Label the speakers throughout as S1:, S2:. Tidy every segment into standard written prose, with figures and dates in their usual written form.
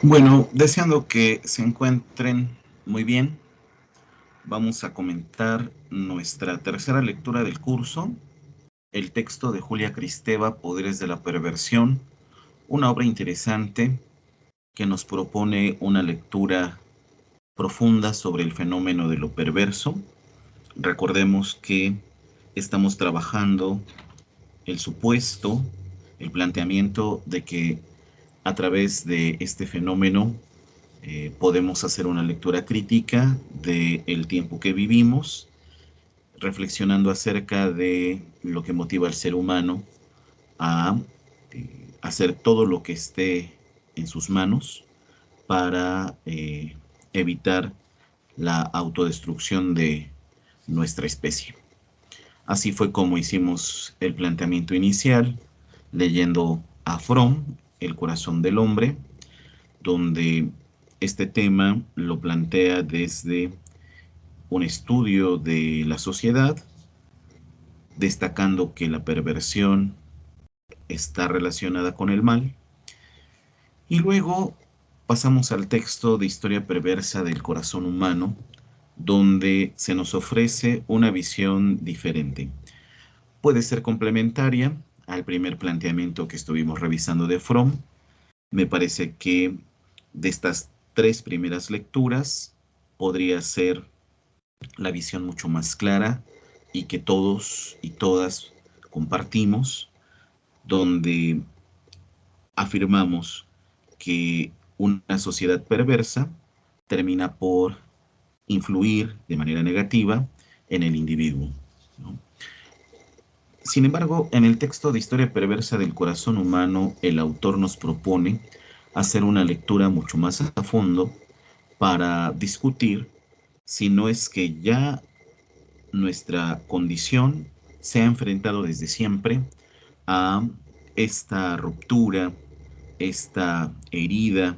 S1: Bueno, deseando que se encuentren muy bien, vamos a comentar nuestra tercera lectura del curso, el texto de Julia Kristeva, Poderes de la Perversión, una obra interesante que nos propone una lectura profunda sobre el fenómeno de lo perverso. Recordemos que estamos trabajando el supuesto, el planteamiento de que a través de este fenómeno podemos hacer una lectura crítica del tiempo que vivimos, reflexionando acerca de lo que motiva al ser humano a hacer todo lo que esté en sus manos para evitar la autodestrucción de nuestra especie. Así fue como hicimos el planteamiento inicial, leyendo a Fromm, El corazón del hombre, donde este tema lo plantea desde un estudio de la sociedad, destacando que la perversión está relacionada con el mal. Y luego pasamos al texto de Historia perversa del corazón humano, donde se nos ofrece una visión diferente. Puede ser complementaria al primer planteamiento que estuvimos revisando de Fromm. Me parece que de estas tres primeras lecturas podría ser la visión mucho más clara y que todos y todas compartimos, donde afirmamos que una sociedad perversa termina por influir de manera negativa en el individuo, ¿no? Sin embargo, en el texto de Historia perversa del corazón humano, el autor nos propone hacer una lectura mucho más a fondo para discutir si no es que ya nuestra condición se ha enfrentado desde siempre a esta ruptura, esta herida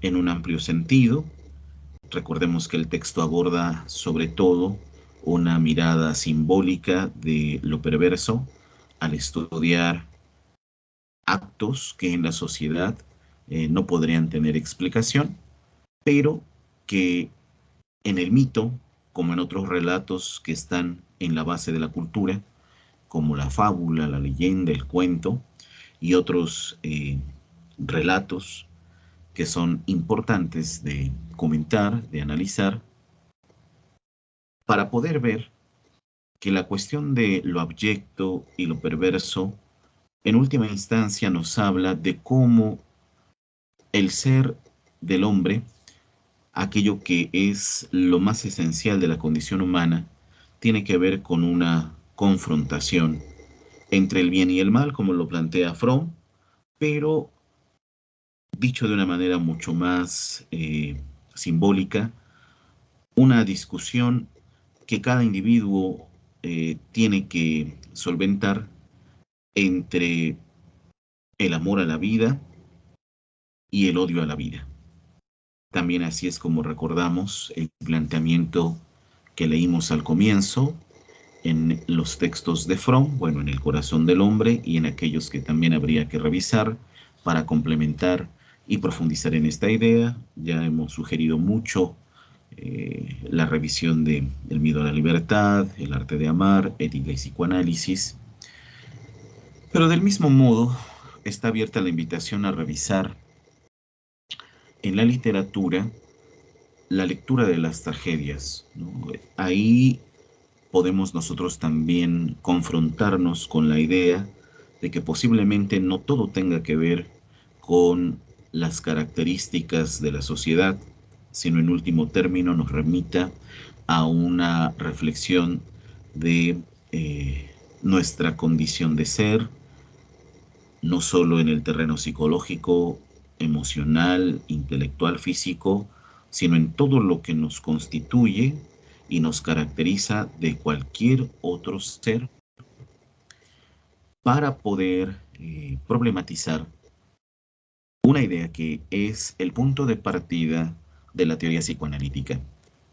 S1: en un amplio sentido. Recordemos que el texto aborda sobre todo una mirada simbólica de lo perverso al estudiar actos que en la sociedad no podrían tener explicación, pero que en el mito, como en otros relatos que están en la base de la cultura, como la fábula, la leyenda, el cuento y otros relatos que son importantes de comentar, de analizar, para poder ver que la cuestión de lo abyecto y lo perverso, en última instancia nos habla de cómo el ser del hombre, aquello que es lo más esencial de la condición humana, tiene que ver con una confrontación entre el bien y el mal, como lo plantea Fromm, pero dicho de una manera mucho más simbólica, una discusión que cada individuo tiene que solventar entre el amor a la vida y el odio a la vida. También así es como recordamos el planteamiento que leímos al comienzo en los textos de Fromm, bueno, en El corazón del hombre y en aquellos que también habría que revisar para complementar y profundizar en esta idea. Ya hemos sugerido mucho la revisión de El miedo a la libertad, El arte de amar, Ética y psicoanálisis. Pero del mismo modo, está abierta la invitación a revisar en la literatura la lectura de las tragedias, ¿no? Ahí podemos nosotros también confrontarnos con la idea de que posiblemente no todo tenga que ver con las características de la sociedad, sino en último término nos remita a una reflexión de nuestra condición de ser, no solo en el terreno psicológico, emocional, intelectual, físico, sino en todo lo que nos constituye y nos caracteriza de cualquier otro ser para poder problematizar una idea que es el punto de partida de la teoría psicoanalítica.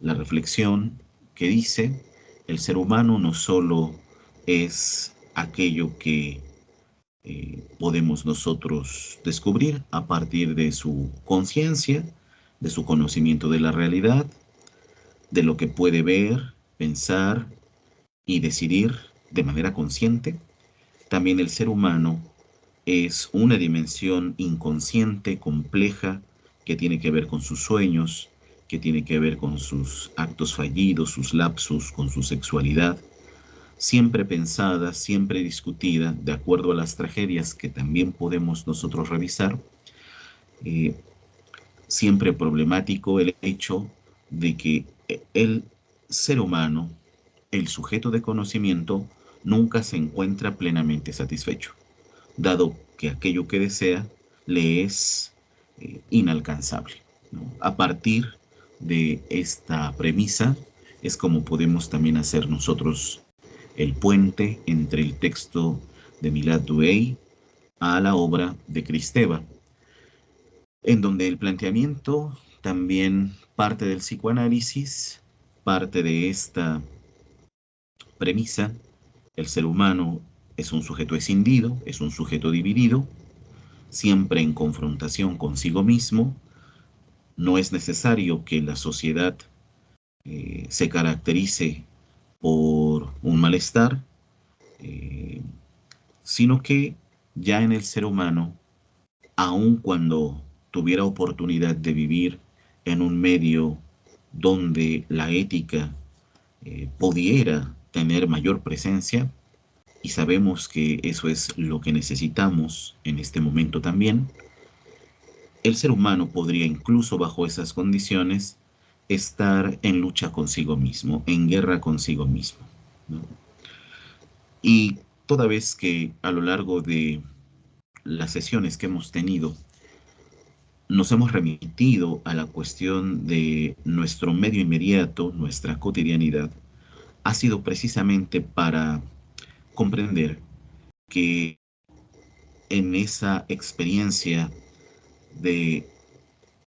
S1: La reflexión que dice, el ser humano no solo es aquello que podemos nosotros descubrir a partir de su conciencia, de su conocimiento de la realidad, de lo que puede ver, pensar y decidir de manera consciente. También el ser humano es una dimensión inconsciente, compleja, que tiene que ver con sus sueños, que tiene que ver con sus actos fallidos, sus lapsus, con su sexualidad, siempre pensada, siempre discutida, de acuerdo a las tragedias que también podemos nosotros revisar. eh, Siempre problemático el hecho de que el ser humano, el sujeto de conocimiento, nunca se encuentra plenamente satisfecho, dado que aquello que desea le es inalcanzable, ¿no? A partir de esta premisa es como podemos también hacer nosotros el puente entre el texto de Milad Duhey a la obra de Kristeva, en donde el planteamiento también parte del psicoanálisis, parte de esta premisa: el ser humano es un sujeto escindido, es un sujeto dividido, siempre en confrontación consigo mismo. No es necesario que la sociedad se caracterice por un malestar, eh, sino que ya en el ser humano, aun cuando tuviera oportunidad de vivir en un medio donde la ética pudiera tener mayor presencia, y sabemos que eso es lo que necesitamos en este momento también, el ser humano podría incluso bajo esas condiciones estar en lucha consigo mismo, en guerra consigo mismo, ¿no? Y toda vez que a lo largo de las sesiones que hemos tenido nos hemos remitido a la cuestión de nuestro medio inmediato, nuestra cotidianidad, ha sido precisamente para comprender que en esa experiencia de,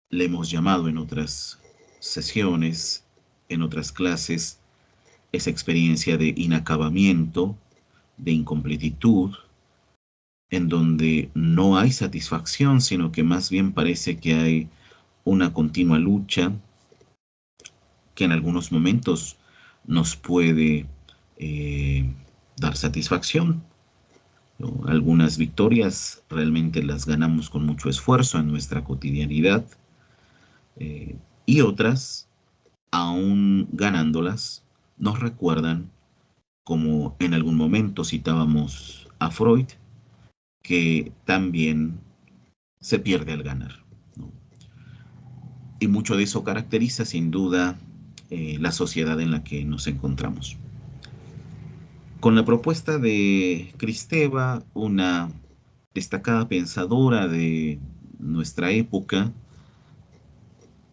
S1: le hemos llamado en otras sesiones, en otras clases, esa experiencia de inacabamiento, de incompletitud, en donde no hay satisfacción, sino que más bien parece que hay una continua lucha que en algunos momentos nos puede eh, dar satisfacción, ¿no? Algunas victorias realmente las ganamos con mucho esfuerzo en nuestra cotidianidad, eh, y otras, aún ganándolas, nos recuerdan, como en algún momento citábamos a Freud, que también se pierde al ganar, ¿no? Y mucho de eso caracteriza sin duda la sociedad en la que nos encontramos. Con la propuesta de Kristeva, una destacada pensadora de nuestra época,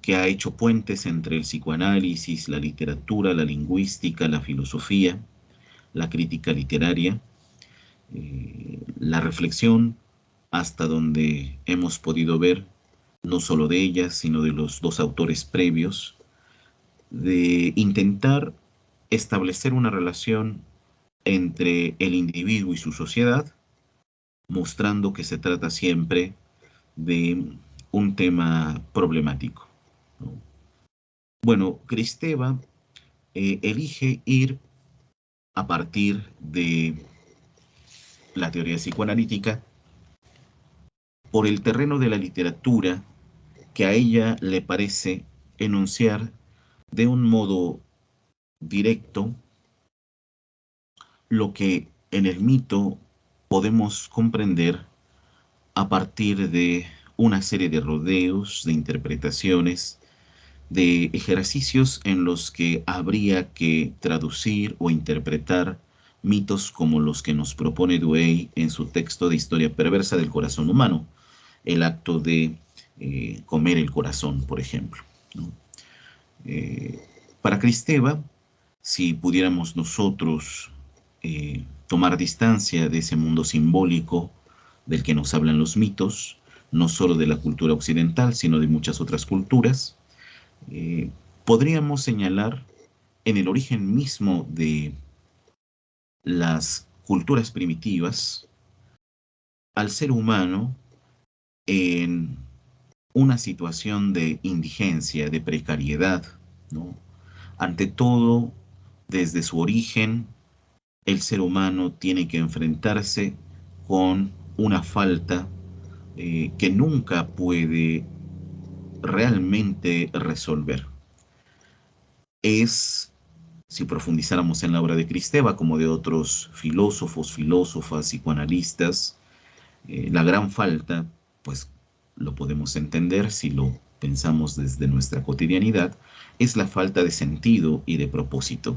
S1: que ha hecho puentes entre el psicoanálisis, la literatura, la lingüística, la filosofía, la crítica literaria, la reflexión, hasta donde hemos podido ver, no solo de ella, sino de los dos autores previos, de intentar establecer una relación entre el individuo y su sociedad, mostrando que se trata siempre de un tema problemático, ¿no? Bueno, Kristeva elige ir a partir de la teoría psicoanalítica por el terreno de la literatura, que a ella le parece enunciar de un modo directo lo que en el mito podemos comprender a partir de una serie de rodeos, de interpretaciones, de ejercicios en los que habría que traducir o interpretar mitos como los que nos propone Douay en su texto de Historia perversa del corazón humano, el acto de comer el corazón, por ejemplo, ¿no? Para Kristeva, si pudiéramos nosotros tomar distancia de ese mundo simbólico del que nos hablan los mitos, no solo de la cultura occidental, sino de muchas otras culturas, eh, podríamos señalar en el origen mismo de las culturas primitivas al ser humano en una situación de indigencia, de precariedad, ¿no? Ante todo, desde su origen, el ser humano tiene que enfrentarse con una falta que nunca puede realmente resolver. Es, si profundizáramos en la obra de Kristeva, como de otros filósofos, filósofas, psicoanalistas, la gran falta, pues lo podemos entender si lo pensamos desde nuestra cotidianidad, es la falta de sentido y de propósito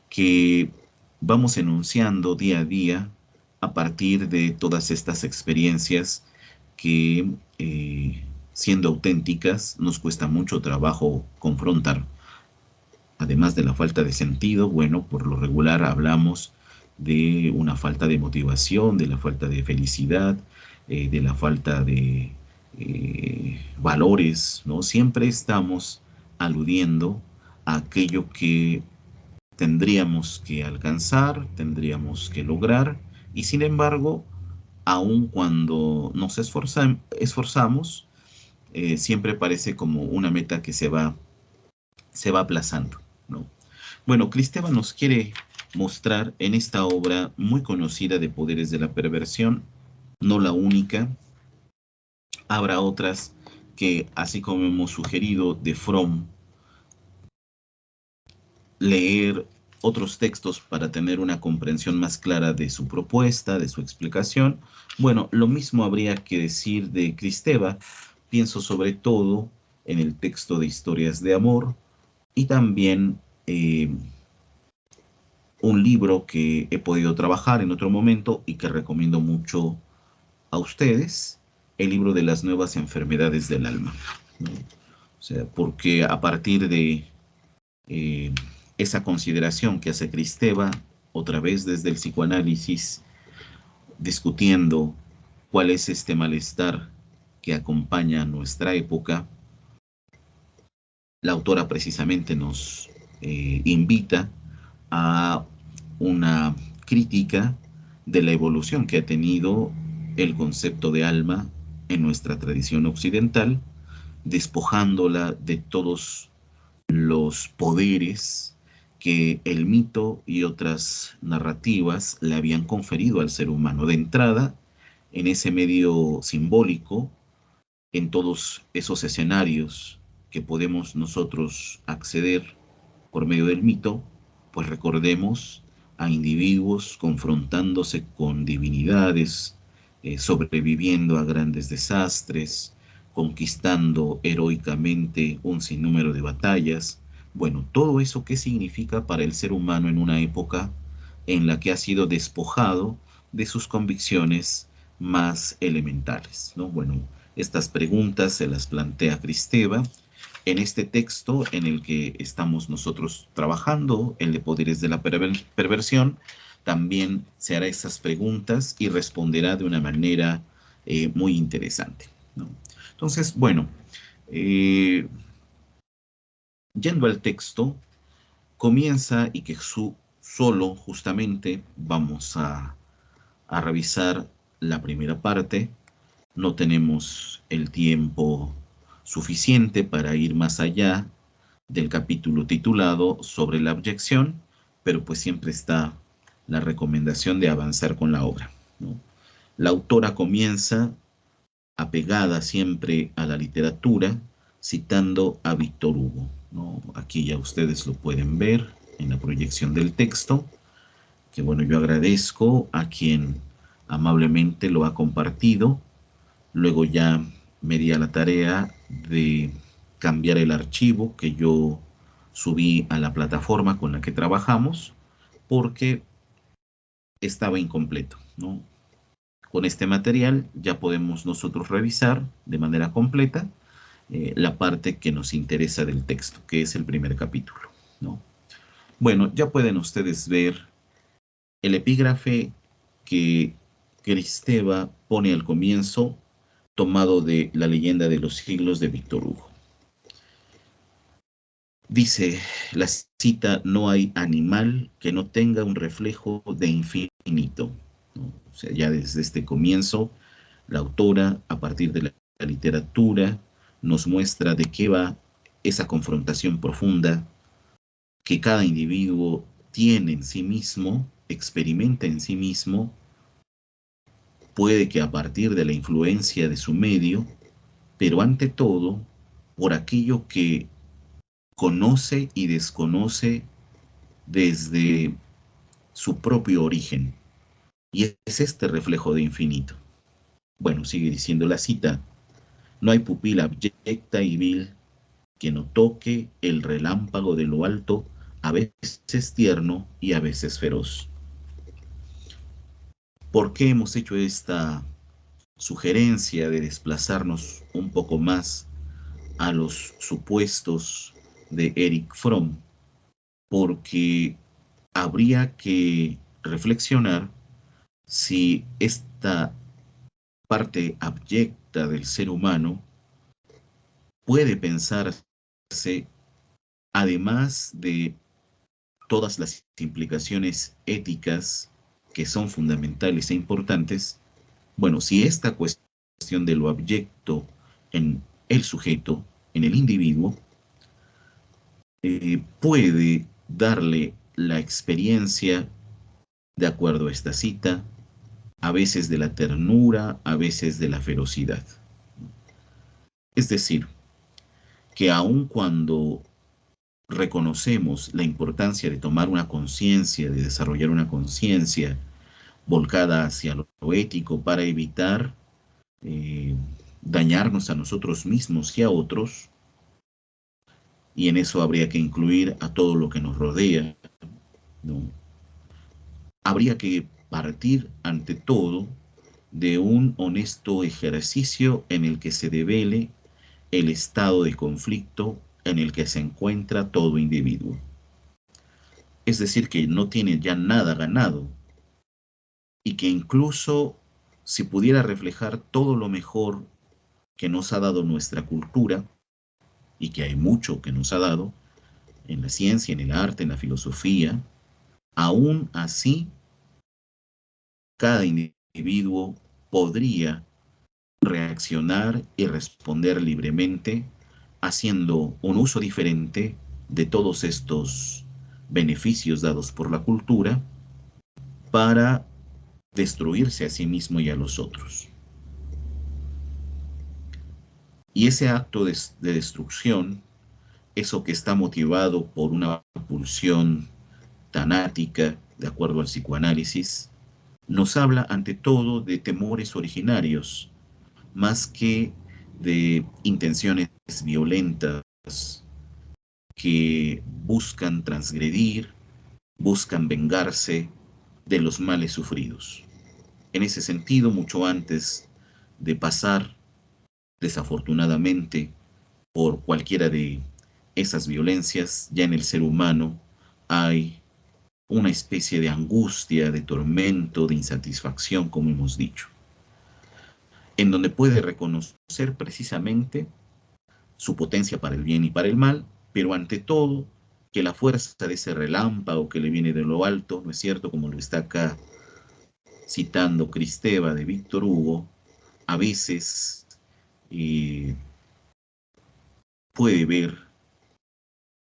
S1: que vamos enunciando día a día a partir de todas estas experiencias que, siendo auténticas, nos cuesta mucho trabajo confrontar. Además de la falta de sentido, bueno, por lo regular hablamos de una falta de motivación, de la falta de felicidad, de la falta de valores, ¿no? Siempre estamos aludiendo a aquello que tendríamos que alcanzar, tendríamos que lograr, y sin embargo, aun cuando nos esforzamos, siempre parece como una meta que se va aplazando, ¿no? Bueno, Kristeva nos quiere mostrar en esta obra muy conocida de Poderes de la Perversión, no la única, habrá otras que, así como hemos sugerido de Fromm, leer otros textos para tener una comprensión más clara de su propuesta, de su explicación. Bueno, lo mismo habría que decir de Kristeva. Pienso sobre todo en el texto de Historias de Amor y también un libro que he podido trabajar en otro momento y que recomiendo mucho a ustedes, el libro de las nuevas enfermedades del alma, ¿no? O sea, porque a partir de eh, esa consideración que hace Kristeva, otra vez desde el psicoanálisis, discutiendo cuál es este malestar que acompaña a nuestra época, la autora precisamente nos invita a una crítica de la evolución que ha tenido el concepto de alma en nuestra tradición occidental, despojándola de todos los poderes que el mito y otras narrativas le habían conferido al ser humano. De entrada, en ese medio simbólico, en todos esos escenarios que podemos nosotros acceder por medio del mito, pues recordemos a individuos confrontándose con divinidades, sobreviviendo a grandes desastres, conquistando heroicamente un sinnúmero de batallas. Bueno, todo eso, ¿qué significa para el ser humano en una época en la que ha sido despojado de sus convicciones más elementales, ¿no? Bueno, estas preguntas se las plantea Kristeva en este texto en el que estamos nosotros trabajando, el de Poderes de la Perversión. También se hará esas preguntas y responderá de una manera muy interesante, ¿no? Entonces, bueno, eh, yendo al texto, comienza y que solo justamente vamos a revisar la primera parte. No tenemos el tiempo suficiente para ir más allá del capítulo titulado sobre la abyección, pero pues siempre está la recomendación de avanzar con la obra, ¿no? La autora comienza apegada siempre a la literatura, citando a Víctor Hugo, ¿no? Aquí ya ustedes lo pueden ver en la proyección del texto, que bueno, yo agradezco a quien amablemente lo ha compartido. Luego ya me di a la tarea de cambiar el archivo que yo subí a la plataforma con la que trabajamos, porque estaba incompleto, ¿no? Con este material ya podemos nosotros revisar de manera completa la parte que nos interesa del texto, que es el primer capítulo, ¿no? Bueno, ya pueden ustedes ver el epígrafe que Kristeva pone al comienzo, tomado de La leyenda de los siglos de Víctor Hugo. Dice la cita: no hay animal que no tenga un reflejo de infinito, ¿no? O sea, ya desde este comienzo, la autora, a partir de la literatura, nos muestra de qué va esa confrontación profunda que cada individuo tiene en sí mismo, experimenta en sí mismo, puede que a partir de la influencia de su medio, pero ante todo por aquello que conoce y desconoce desde su propio origen. Y es este reflejo de infinito. Bueno, sigue diciendo la cita: no hay pupila abyecta y vil que no toque el relámpago de lo alto, a veces tierno y a veces feroz. ¿Por qué hemos hecho esta sugerencia de desplazarnos un poco más a los supuestos de Erich Fromm? Porque habría que reflexionar si esta parte abyecta del ser humano puede pensarse, además de todas las implicaciones éticas que son fundamentales e importantes. Bueno, si esta cuestión de lo abyecto en el sujeto, en el individuo, puede darle la experiencia, de acuerdo a esta cita, a veces de la ternura, a veces de la ferocidad. Es decir, que aun cuando reconocemos la importancia de tomar una conciencia, de desarrollar una conciencia volcada hacia lo ético para evitar eh, dañarnos a nosotros mismos y a otros, y en eso habría que incluir a todo lo que nos rodea, ¿no? Habría que partir ante todo de un honesto ejercicio en el que se devele el estado de conflicto en el que se encuentra todo individuo. Es decir, que no tiene ya nada ganado y que incluso si pudiera reflejar todo lo mejor que nos ha dado nuestra cultura, y que hay mucho que nos ha dado en la ciencia, en el arte, en la filosofía, aún así cada individuo podría reaccionar y responder libremente haciendo un uso diferente de todos estos beneficios dados por la cultura para destruirse a sí mismo y a los otros. Y ese acto de destrucción, eso que está motivado por una pulsión tanática, de acuerdo al psicoanálisis, nos habla ante todo de temores originarios, más que de intenciones violentas que buscan transgredir, buscan vengarse de los males sufridos. En ese sentido, mucho antes de pasar desafortunadamente por cualquiera de esas violencias, ya en el ser humano hay una especie de angustia, de tormento, de insatisfacción, como hemos dicho, en donde puede reconocer precisamente su potencia para el bien y para el mal, pero ante todo que la fuerza de ese relámpago que le viene de lo alto, ¿no es cierto? Como lo está acá citando Kristeva de Víctor Hugo, a veces eh, puede ver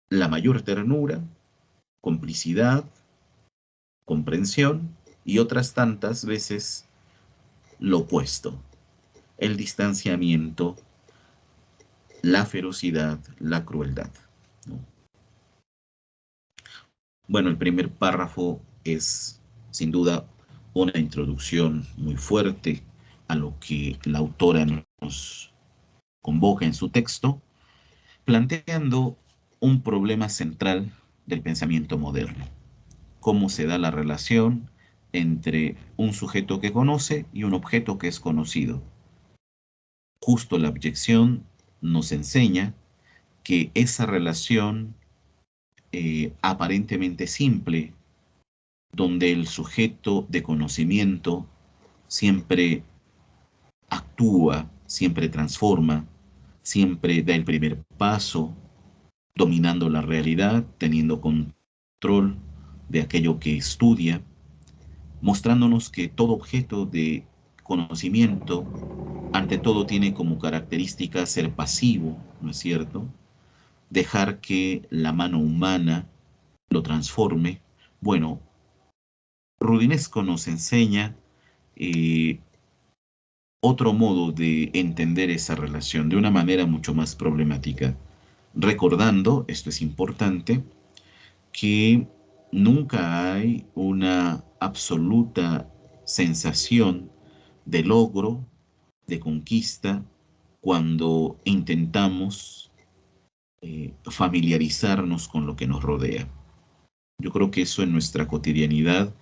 S1: la mayor ternura, complicidad, comprensión, y otras tantas veces lo opuesto, el distanciamiento, la ferocidad, la crueldad, ¿no? Bueno, el primer párrafo es sin duda una introducción muy fuerte a lo que la autora nos convoca en su texto, planteando un problema central del pensamiento moderno: cómo se da la relación entre un sujeto que conoce y un objeto que es conocido. Justo la abyección nos enseña que esa relación aparentemente simple, donde el sujeto de conocimiento siempre actúa, siempre transforma, siempre da el primer paso, dominando la realidad, teniendo control de aquello que estudia, mostrándonos que todo objeto de conocimiento, ante todo, tiene como característica ser pasivo, ¿no es cierto? Dejar que la mano humana lo transforme. Bueno, Rudinesco nos enseña eh, otro modo de entender esa relación de una manera mucho más problemática, recordando, esto es importante, que nunca hay una absoluta sensación de logro, de conquista, cuando intentamos familiarizarnos con lo que nos rodea. Yo creo que eso en nuestra cotidianidad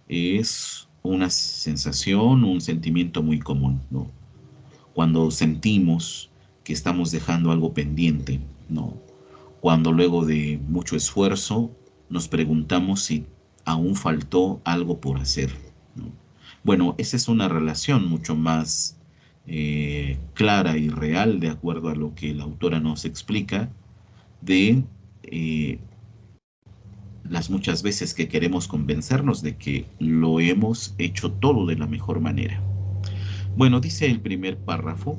S1: es una sensación, un sentimiento muy común, ¿no? Cuando sentimos que estamos dejando algo pendiente, ¿no? Cuando luego de mucho esfuerzo nos preguntamos si aún faltó algo por hacer, ¿no? Bueno, esa es una relación mucho más clara y real, de acuerdo a lo que la autora nos explica, de eh, las muchas veces que queremos convencernos de que lo hemos hecho todo de la mejor manera. Bueno, dice el primer párrafo,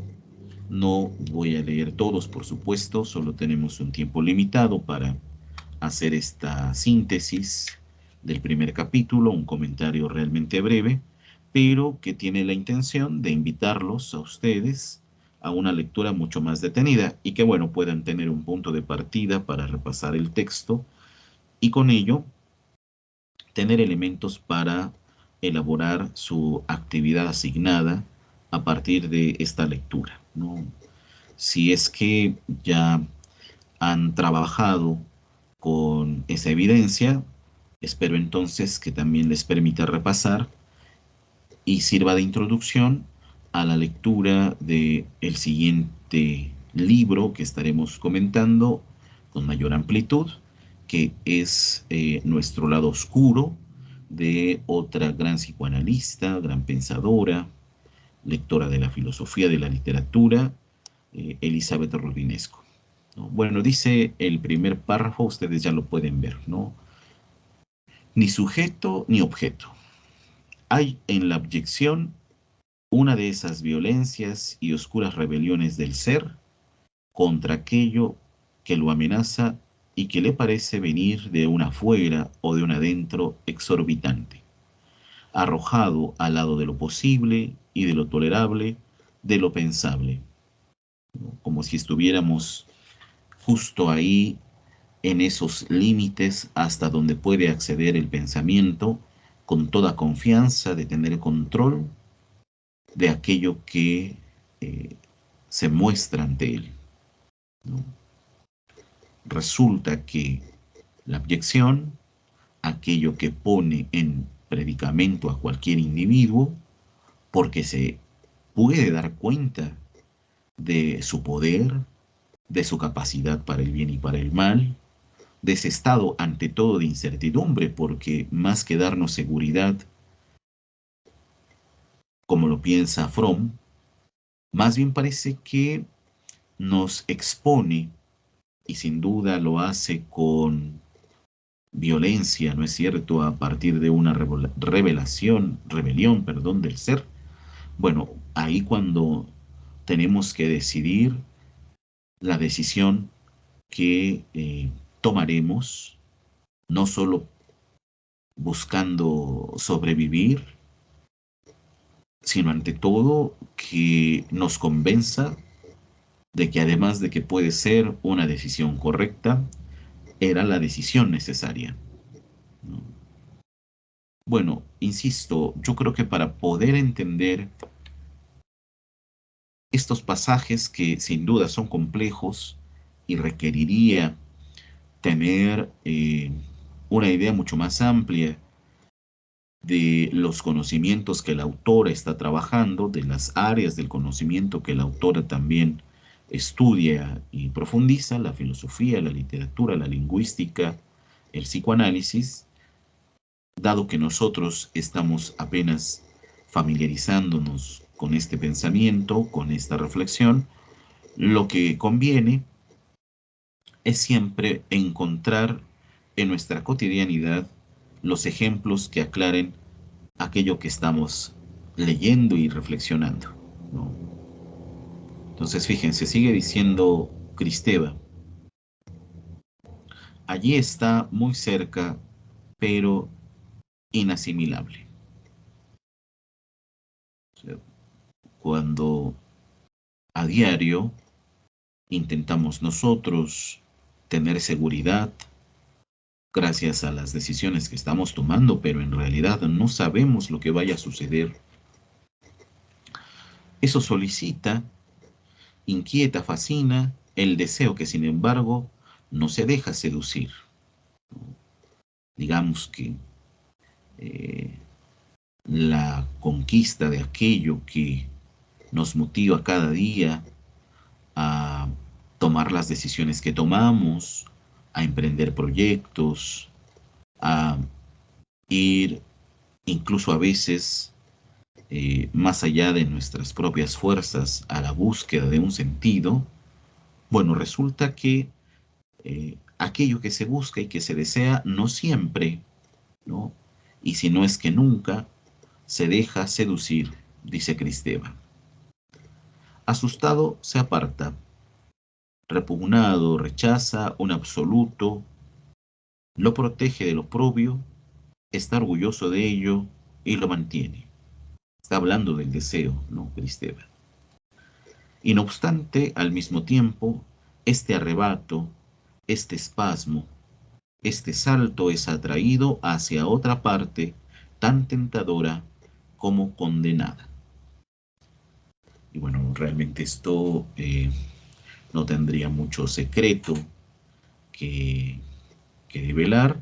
S1: no voy a leer todos, por supuesto, solo tenemos un tiempo limitado para hacer esta síntesis del primer capítulo, un comentario realmente breve, pero que tiene la intención de invitarlos a ustedes a una lectura mucho más detenida y que, bueno, puedan tener un punto de partida para repasar el texto y con ello tener elementos para elaborar su actividad asignada a partir de esta lectura, ¿no? Si es que ya han trabajado con esa evidencia, espero entonces que también les permita repasar y sirva de introducción a la lectura de el siguiente libro que estaremos comentando con mayor amplitud, que es Nuestro lado oscuro, de otra gran psicoanalista, gran pensadora, lectora de la filosofía de la literatura, Elizabeth Rudinesco, ¿no? Bueno, dice el primer párrafo, ustedes ya lo pueden ver, ¿no? Ni sujeto ni objeto. Hay en la abyección una de esas violencias y oscuras rebeliones del ser contra aquello que lo amenaza y que le parece venir de una afuera o de un adentro exorbitante, arrojado al lado de lo posible y de lo tolerable, de lo pensable, ¿no? Como si estuviéramos justo ahí en esos límites hasta donde puede acceder el pensamiento con toda confianza de tener control de aquello que se muestra ante él, ¿no? Resulta que la abyección, aquello que pone en predicamento a cualquier individuo, porque se puede dar cuenta de su poder, de su capacidad para el bien y para el mal, de ese estado ante todo de incertidumbre, porque más que darnos seguridad, como lo piensa Fromm, más bien parece que nos expone, y sin duda lo hace con violencia, ¿no es cierto?, a partir de una rebelión, perdón, del ser. Bueno, ahí cuando tenemos que decidir la decisión que tomaremos, no solo buscando sobrevivir, sino ante todo que nos convenza de que además de que puede ser una decisión correcta, era la decisión necesaria, ¿no? Bueno, insisto, yo creo que para poder entender estos pasajes que sin duda son complejos y requeriría tener una idea mucho más amplia de los conocimientos que la autora está trabajando, de las áreas del conocimiento que la autora también estudia y profundiza, la filosofía, la literatura, la lingüística, el psicoanálisis, dado que nosotros estamos apenas familiarizándonos con este pensamiento, con esta reflexión, lo que conviene es siempre encontrar en nuestra cotidianidad los ejemplos que aclaren aquello que estamos leyendo y reflexionando, ¿no? Entonces, fíjense, sigue diciendo Cristeva, allí está muy cerca, pero inasimilable. O sea, cuando a diario intentamos nosotros tener seguridad gracias a las decisiones que estamos tomando, pero en realidad no sabemos lo que vaya a suceder, eso solicita, inquieta, fascina el deseo que sin embargo no se deja seducir. Digamos que eh, la conquista de aquello que nos motiva cada día a tomar las decisiones que tomamos, a emprender proyectos, a ir incluso a veces más allá de nuestras propias fuerzas a la búsqueda de un sentido, bueno, resulta que aquello que se busca y que se desea no siempre, ¿no? Y si no es que nunca, se deja seducir, dice Cristeva. Asustado se aparta, repugnado rechaza un absoluto, lo protege de lo propio, está orgulloso de ello y lo mantiene. Está hablando del deseo, ¿no, Cristeva? Y no obstante, al mismo tiempo, este arrebato, este espasmo, este salto es atraído hacia otra parte tan tentadora como condenada. Y bueno, realmente esto no tendría mucho secreto que, que develar,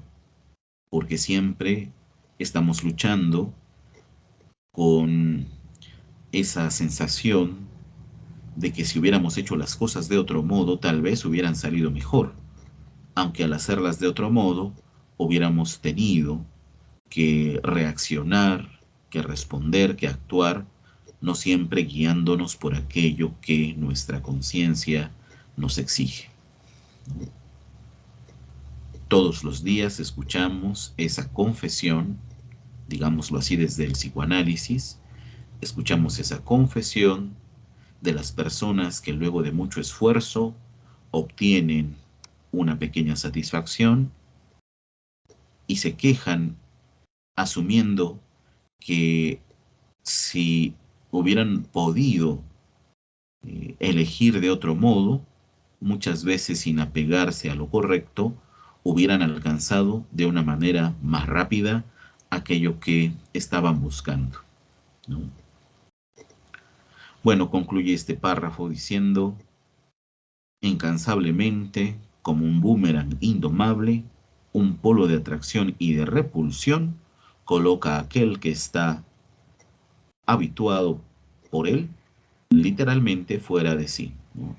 S1: porque siempre estamos luchando con esa sensación de que si hubiéramos hecho las cosas de otro modo, tal vez hubieran salido mejor, aunque al hacerlas de otro modo, hubiéramos tenido que reaccionar, que responder, que actuar, no siempre guiándonos por aquello que nuestra conciencia nos exige. Todos los días escuchamos esa confesión, digámoslo así desde el psicoanálisis, escuchamos esa confesión de las personas que luego de mucho esfuerzo obtienen una pequeña satisfacción y se quejan asumiendo que si hubieran podido elegir de otro modo, muchas veces sin apegarse a lo correcto, hubieran alcanzado de una manera más rápida aquello que estaban buscando, ¿no? Bueno, concluye este párrafo diciendo, incansablemente, como un boomerang indomable, un polo de atracción y de repulsión, coloca a aquel que está habituado por él, literalmente fuera de sí, ¿no?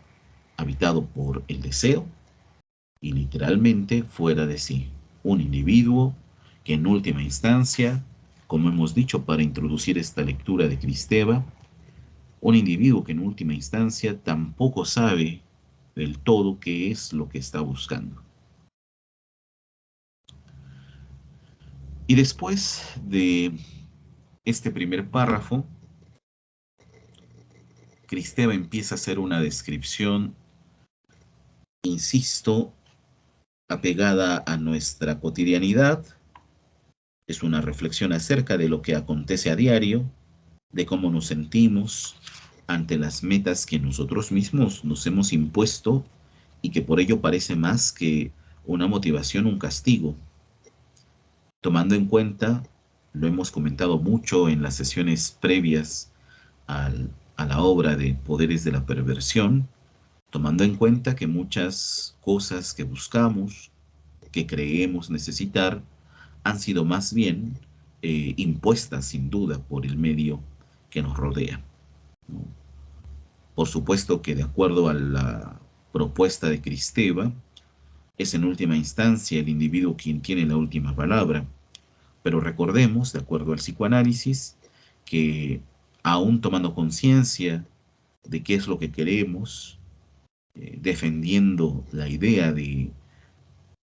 S1: Habitado por el deseo y literalmente fuera de sí. Un individuo que en última instancia, como hemos dicho para introducir esta lectura de Cristeva, un individuo que en última instancia tampoco sabe del todo qué es lo que está buscando. Y después de este primer párrafo, Cristeva empieza a hacer una descripción, insisto, apegada a nuestra cotidianidad. Es una reflexión acerca de lo que acontece a diario, de cómo nos sentimos ante las metas que nosotros mismos nos hemos impuesto y que por ello parece más que una motivación, un castigo. Tomando en cuenta, lo hemos comentado mucho en las sesiones previas a la obra de Poderes de la Perversión, tomando en cuenta que muchas cosas que buscamos, que creemos necesitar, han sido más bien impuestas sin duda por el medio que nos rodea, ¿no? Por supuesto que de acuerdo a la propuesta de Kristeva, es en última instancia el individuo quien tiene la última palabra, pero recordemos, de acuerdo al psicoanálisis, que aún tomando conciencia de qué es lo que queremos, defendiendo la idea de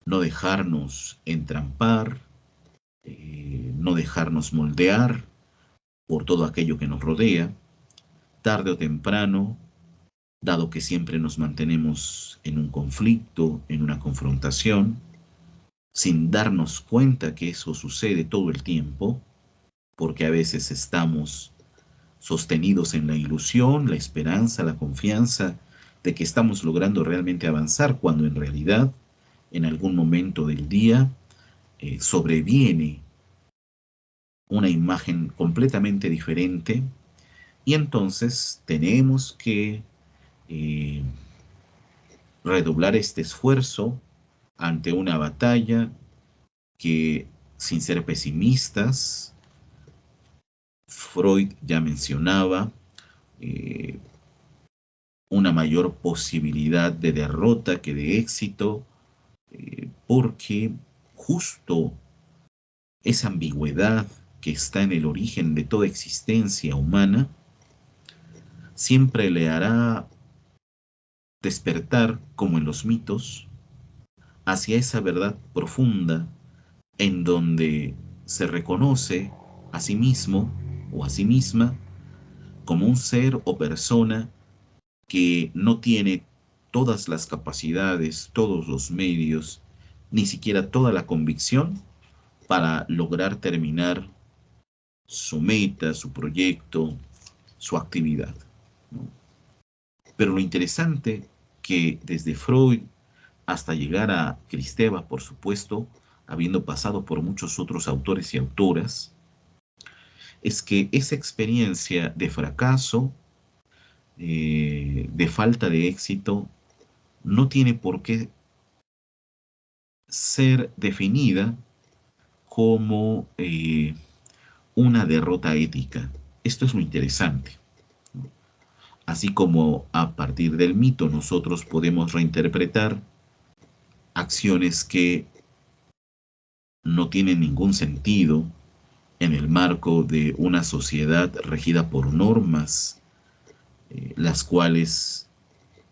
S1: no dejarnos entrampar, no dejarnos moldear por todo aquello que nos rodea, tarde o temprano, dado que siempre nos mantenemos en un conflicto, en una confrontación, sin darnos cuenta que eso sucede todo el tiempo, porque a veces estamos sostenidos en la ilusión, la esperanza, la confianza de que estamos logrando realmente avanzar, cuando en realidad en algún momento del día sobreviene una imagen completamente diferente, y entonces tenemos que eh, redoblar este esfuerzo ante una batalla que, sin ser pesimistas, Freud ya mencionaba, eh, una mayor posibilidad de derrota que de éxito, porque justo esa ambigüedad que está en el origen de toda existencia humana siempre le hará despertar, como en los mitos, hacia esa verdad profunda en donde se reconoce a sí mismo o a sí misma como un ser o persona que no tiene todas las capacidades, todos los medios, ni siquiera toda la convicción para lograr terminar su meta, su proyecto, su actividad, ¿no? Pero lo interesante que desde Freud hasta llegar a Kristeva, por supuesto, habiendo pasado por muchos otros autores y autoras, es que esa experiencia de fracaso, de falta de éxito, no tiene por qué ser definida como una derrota ética. Esto es lo interesante. Así como a partir del mito nosotros podemos reinterpretar acciones que no tienen ningún sentido en el marco de una sociedad regida por normas, las cuales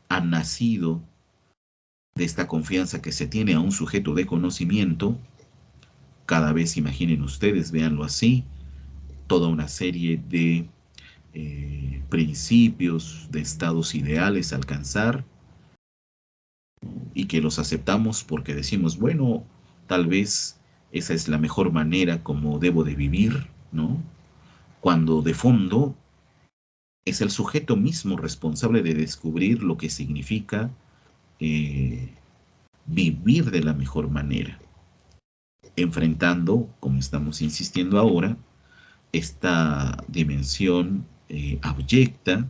S1: han nacido de esta confianza que se tiene a un sujeto de conocimiento. Cada vez, imaginen ustedes, véanlo así, toda una serie de principios, de estados ideales a alcanzar, y que los aceptamos porque decimos, bueno, tal vez esa es la mejor manera como debo de vivir, ¿no? Cuando de fondo es el sujeto mismo responsable de descubrir lo que significa eh, vivir de la mejor manera, enfrentando, como estamos insistiendo ahora, esta dimensión abyecta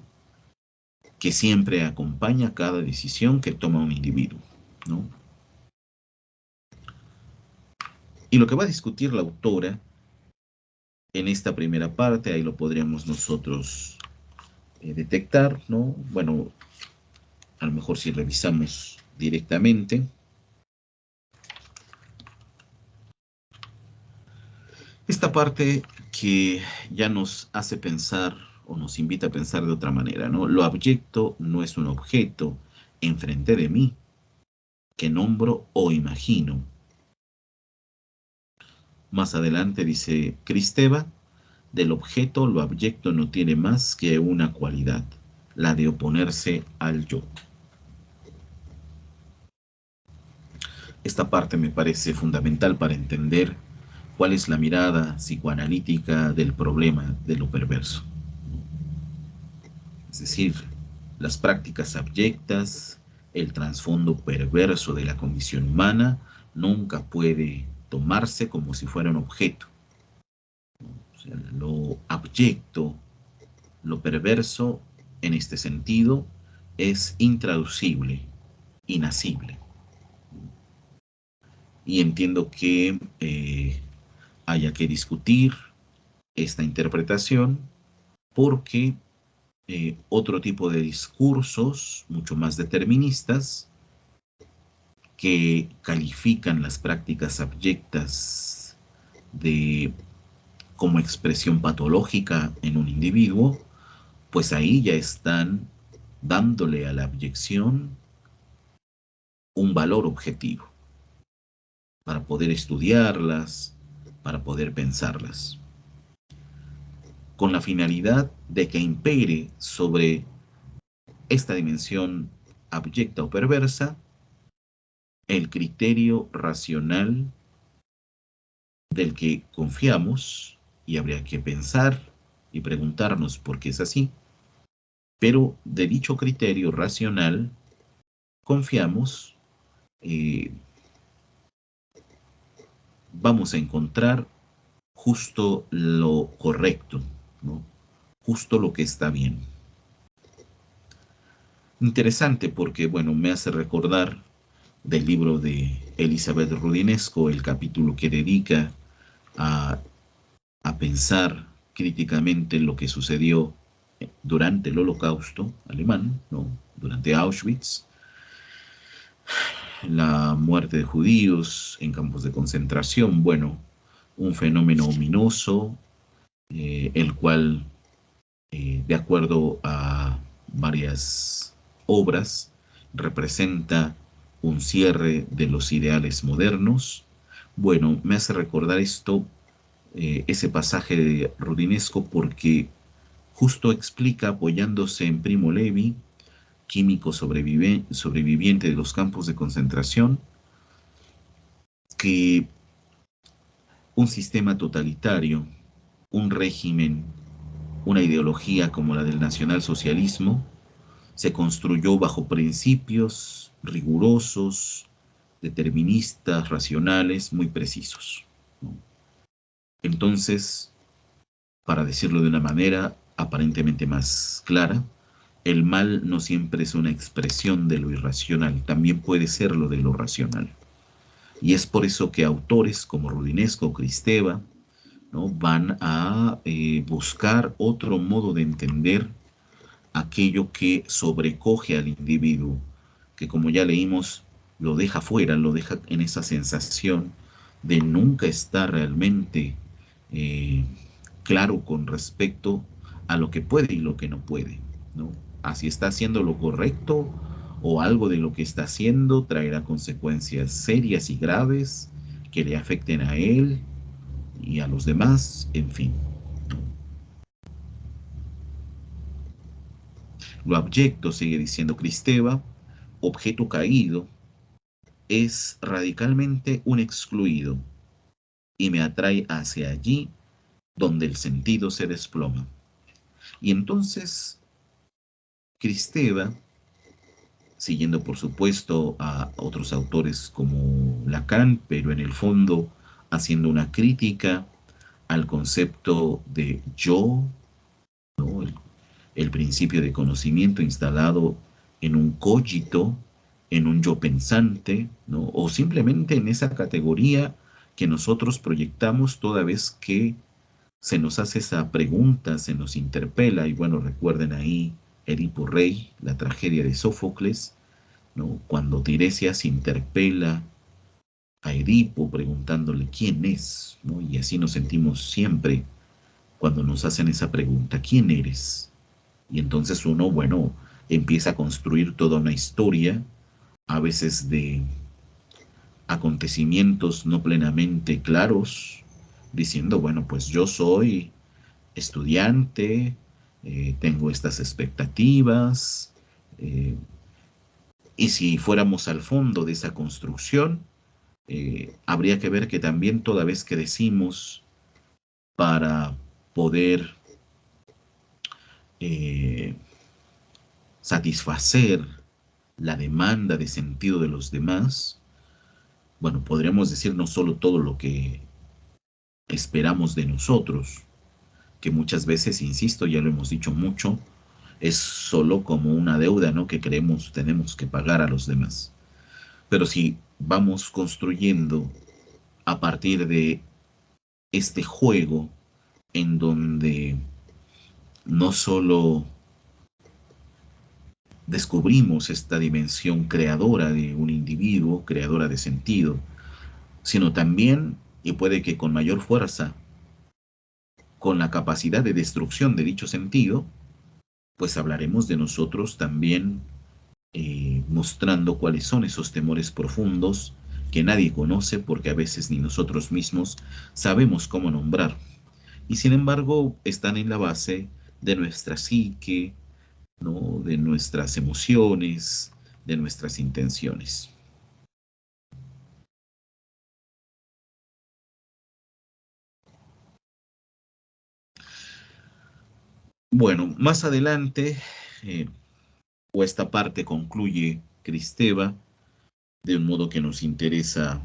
S1: que siempre acompaña cada decisión que toma un individuo, ¿no? Y lo que va a discutir la autora en esta primera parte, ahí lo podríamos nosotros detectar, ¿no? Bueno, a lo mejor si revisamos directamente, esta parte que ya nos hace pensar o nos invita a pensar de otra manera, ¿no? Lo abyecto no es un objeto enfrente de mí que nombro o imagino. Más adelante dice Kristeva, del objeto lo abyecto no tiene más que una cualidad, la de oponerse al yo. Esta parte me parece fundamental para entender cuál es la mirada psicoanalítica del problema de lo perverso. Es decir, las prácticas abyectas, el trasfondo perverso de la condición humana, nunca puede tomarse como si fuera un objeto. O sea, lo abyecto, lo perverso, en este sentido, es intraducible, inasible. Y entiendo que haya que discutir esta interpretación porque otro tipo de discursos mucho más deterministas que califican las prácticas abyectas de como expresión patológica en un individuo, pues ahí ya están dándole a la abyección un valor objetivo para poder estudiarlas, para poder pensarlas, con la finalidad de que impere sobre esta dimensión abyecta o perversa el criterio racional del que confiamos, y habría que pensar y preguntarnos por qué es así, pero de dicho criterio racional confiamos, eh, vamos a encontrar justo lo correcto, ¿no? Justo lo que está bien. Interesante porque, bueno, me hace recordar del libro de Elizabeth Rudinesco, el capítulo que dedica a, a pensar críticamente lo que sucedió durante el Holocausto alemán, ¿no? Durante Auschwitz, la muerte de judíos en campos de concentración, bueno, un fenómeno ominoso, el cual, de acuerdo a varias obras, representa un cierre de los ideales modernos. Bueno, me hace recordar esto, ese pasaje de Rudinesco, porque justo explica, apoyándose en Primo Levi, químico sobreviviente de los campos de concentración, que un sistema totalitario, un régimen, una ideología como la del nacionalsocialismo, se construyó bajo principios rigurosos, deterministas, racionales, muy precisos, ¿no? Entonces, para decirlo de una manera aparentemente más clara, el mal no siempre es una expresión de lo irracional, también puede ser lo de lo racional. Y es por eso que autores como Rudinesco o Kristeva, ¿no?, van a buscar otro modo de entender aquello que sobrecoge al individuo, que como ya leímos, lo deja fuera, lo deja en esa sensación de nunca estar realmente eh, claro con respecto a lo que puede y lo que no puede, ¿no? Así está haciendo lo correcto o algo de lo que está haciendo traerá consecuencias serias y graves que le afecten a él y a los demás, en fin. Lo abyecto, sigue diciendo Kristeva, objeto caído, es radicalmente un excluido y me atrae hacia allí donde el sentido se desploma. Y entonces Kristeva, siguiendo por supuesto a otros autores como Lacan, pero en el fondo haciendo una crítica al concepto de yo, ¿no?, el principio de conocimiento instalado en un cogito, en un yo pensante, ¿no?, o simplemente en esa categoría que nosotros proyectamos toda vez que se nos hace esa pregunta, se nos interpela. Y bueno, recuerden ahí Edipo Rey, la tragedia de Sófocles, ¿no?, cuando Tiresias interpela a Edipo preguntándole quién es, ¿no? Y así nos sentimos siempre cuando nos hacen esa pregunta, ¿quién eres? Y entonces uno, bueno, empieza a construir toda una historia, a veces de acontecimientos no plenamente claros, diciendo, bueno, pues yo soy estudiante, tengo estas expectativas, eh, y si fuéramos al fondo de esa construcción, habría que ver que también toda vez que decimos para poder eh, satisfacer la demanda de sentido de los demás, bueno, podríamos decir no solo todo lo que esperamos de nosotros, que muchas veces, insisto, ya lo hemos dicho mucho, es solo como una deuda, ¿no?, que creemos tenemos que pagar a los demás. Pero si vamos construyendo a partir de este juego en donde no solo descubrimos esta dimensión creadora de un individuo, creadora de sentido, sino también, y puede que con mayor fuerza, con la capacidad de destrucción de dicho sentido, pues hablaremos de nosotros también, mostrando cuáles son esos temores profundos que nadie conoce porque a veces ni nosotros mismos sabemos cómo nombrar. Y sin embargo están en la base de nuestra psique, ¿no? De nuestras emociones, de nuestras intenciones. Bueno, más adelante, eh, o esta parte concluye Cristeva de un modo que nos interesa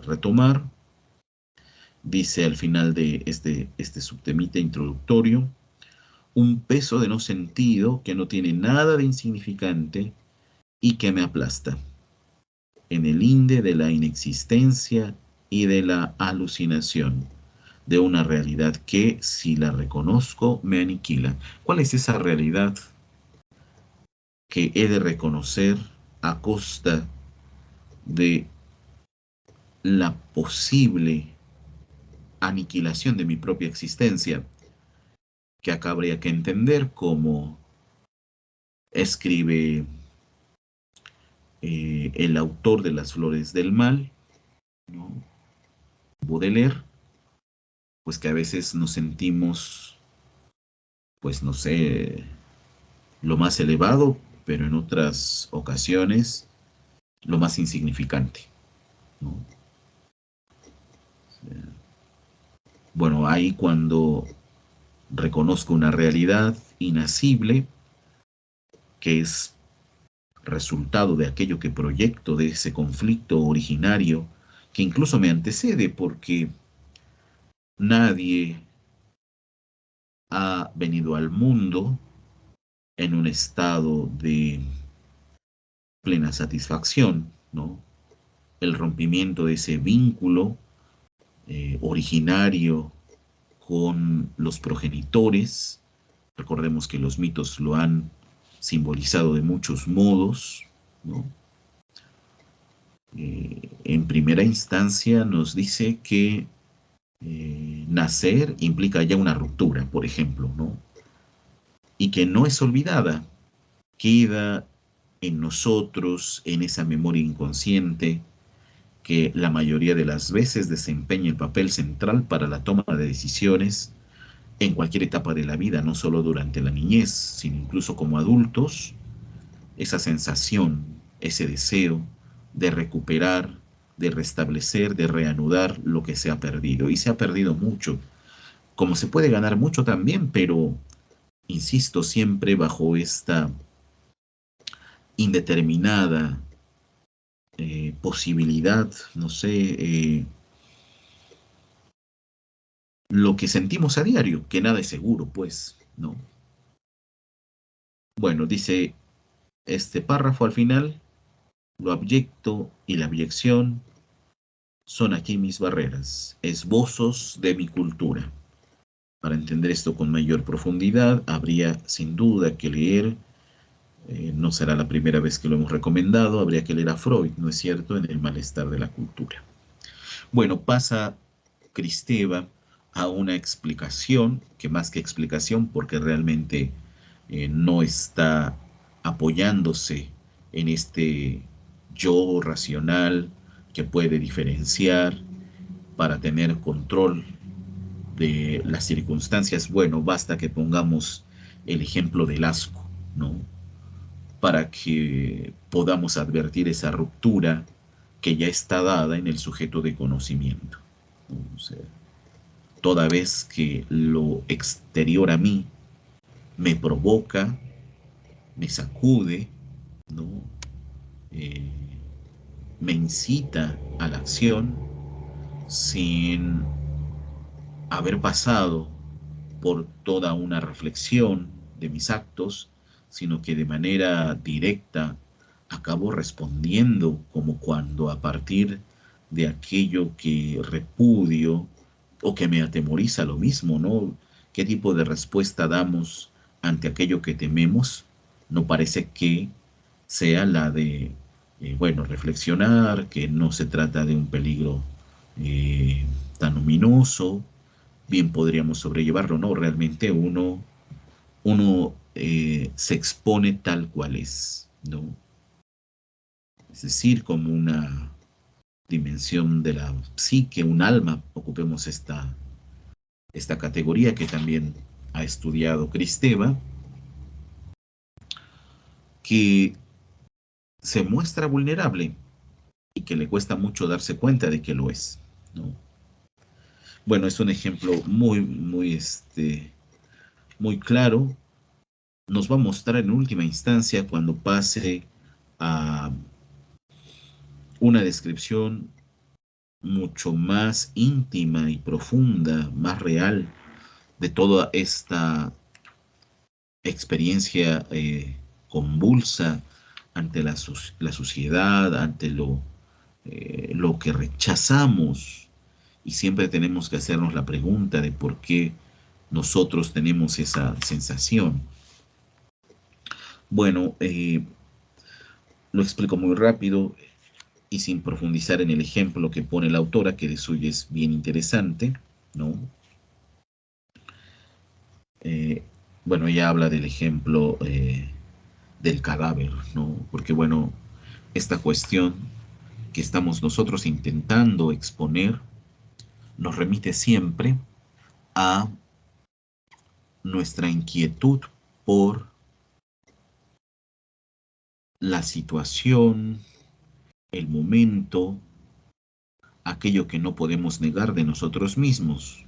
S1: retomar. Dice al final de este subtemita introductorio: un peso de no sentido que no tiene nada de insignificante y que me aplasta, en el linde de la inexistencia y de la alucinación, de una realidad que, si la reconozco, me aniquila. ¿Cuál es esa realidad que he de reconocer a costa de la posible aniquilación de mi propia existencia? Que acá habría que entender como escribe el autor de Las Flores del Mal, ¿no? Baudelaire, pues que a veces nos sentimos, pues no sé, lo más elevado, pero en otras ocasiones lo más insignificante, ¿no? Bueno, ahí cuando reconozco una realidad inacible, que es resultado de aquello que proyecto, de ese conflicto originario, que incluso me antecede, porque nadie ha venido al mundo en un estado de plena satisfacción, ¿no? El rompimiento de ese vínculo originario con los progenitores. Recordemos que los mitos lo han simbolizado de muchos modos, ¿no? En primera instancia nos dice que nacer implica ya una ruptura, por ejemplo, ¿no? Y que no es olvidada, queda en nosotros, en esa memoria inconsciente, que la mayoría de las veces desempeña el papel central para la toma de decisiones en cualquier etapa de la vida, no solo durante la niñez, sino incluso como adultos. Esa sensación, ese deseo de recuperar, de restablecer, de reanudar lo que se ha perdido. Y se ha perdido mucho, como se puede ganar mucho también, pero insisto, siempre bajo esta indeterminada posibilidad, no sé, lo que sentimos a diario, que nada es seguro, pues, ¿no? Bueno, dice este párrafo al final: lo abyecto y la abyección son aquí mis barreras, esbozos de mi cultura. Para entender esto con mayor profundidad, habría sin duda que leer, no será la primera vez que lo hemos recomendado, habría que leer a Freud, ¿no es cierto?, en El malestar de la cultura. Bueno, pasa Cristeva a una explicación, que más que explicación, porque realmente no está apoyándose en este yo racional que puede diferenciar para tener control de las circunstancias. Bueno, basta que pongamos el ejemplo del asco, ¿no? Para que podamos advertir esa ruptura que ya está dada en el sujeto de conocimiento, ¿no? O sea, toda vez que lo exterior a mí me provoca, me sacude, ¿no? Eh, me incita a la acción sin haber pasado por toda una reflexión de mis actos, sino que de manera directa acabo respondiendo como cuando a partir de aquello que repudio, o que me atemoriza lo mismo, ¿no? ¿Qué tipo de respuesta damos ante aquello que tememos? No parece que sea la de, bueno, reflexionar, que no se trata de un peligro eh, tan ominoso, bien podríamos sobrellevarlo, ¿no? Realmente uno se expone tal cual es, ¿no? Es decir, como una dimensión de la psique, un alma, ocupemos esta categoría que también ha estudiado Cristeva, que se muestra vulnerable y que le cuesta mucho darse cuenta de que lo es, ¿no? Bueno, es un ejemplo muy claro. Nos va a mostrar en última instancia cuando pase a una descripción mucho más íntima y profunda, más real de toda esta experiencia convulsa ante la suciedad, ante lo que rechazamos. Y siempre tenemos que hacernos la pregunta de por qué nosotros tenemos esa sensación. Bueno, lo explico muy rápido y sin profundizar en el ejemplo que pone la autora, que de suyo es bien interesante, ¿no? Eh, bueno, ella habla del ejemplo del cadáver, ¿no? Porque, bueno, esta cuestión que estamos nosotros intentando exponer nos remite siempre a nuestra inquietud por la situación, el momento, aquello que no podemos negar de nosotros mismos,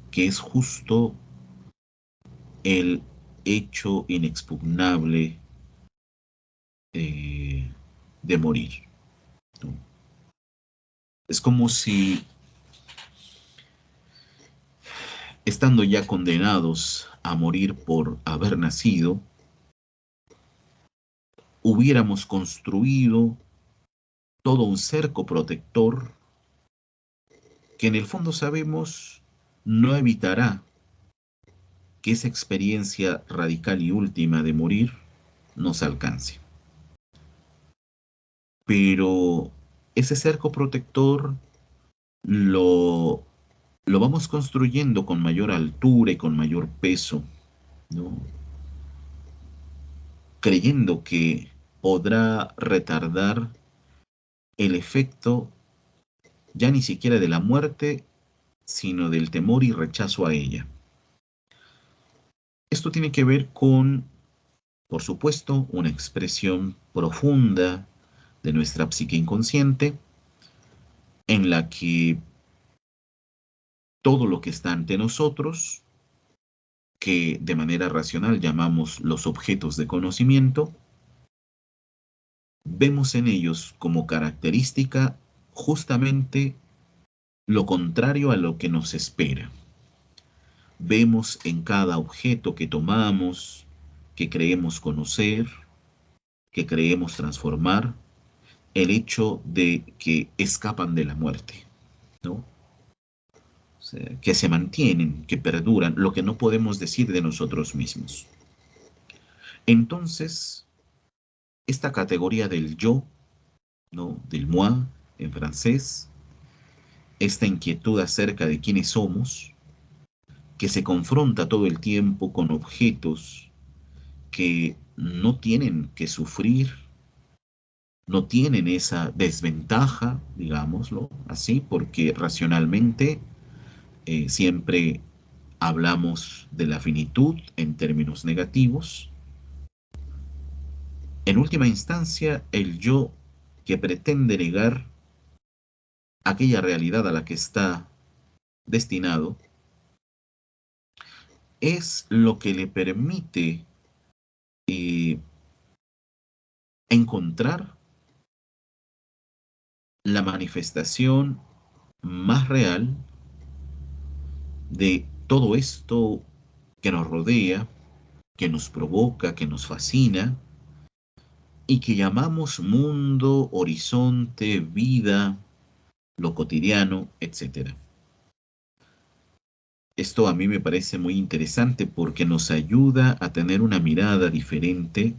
S1: que es justo el hecho inexpugnable eh, de morir, ¿no? Es como si, estando ya condenados a morir por haber nacido, hubiéramos construido todo un cerco protector que en el fondo sabemos no evitará que esa experiencia radical y última de morir nos alcance. Pero ese cerco protector lo, lo vamos construyendo con mayor altura y con mayor peso, ¿no? Creyendo que podrá retardar el efecto ya ni siquiera de la muerte, sino del temor y rechazo a ella. Esto tiene que ver con, por supuesto, una expresión profunda de nuestra psique inconsciente, en la que todo lo que está ante nosotros, que de manera racional llamamos los objetos de conocimiento, vemos en ellos como característica justamente lo contrario a lo que nos espera. Vemos en cada objeto que tomamos, que creemos conocer, que creemos transformar, el hecho de que escapan de la muerte, ¿no? O sea, que se mantienen, que perduran, lo que no podemos decir de nosotros mismos. Entonces, esta categoría del yo, ¿no? Del moi en francés, esta inquietud acerca de quiénes somos, que se confronta todo el tiempo con objetos que no tienen que sufrir, no tienen esa desventaja, digámoslo así, porque racionalmente siempre hablamos de la finitud en términos negativos. En última instancia, el yo que pretende negar aquella realidad a la que está destinado es lo que le permite eh, encontrar la manifestación más real de todo esto que nos rodea, que nos provoca, que nos fascina y que llamamos mundo, horizonte, vida, lo cotidiano, etcétera. Esto a mí me parece muy interesante porque nos ayuda a tener una mirada diferente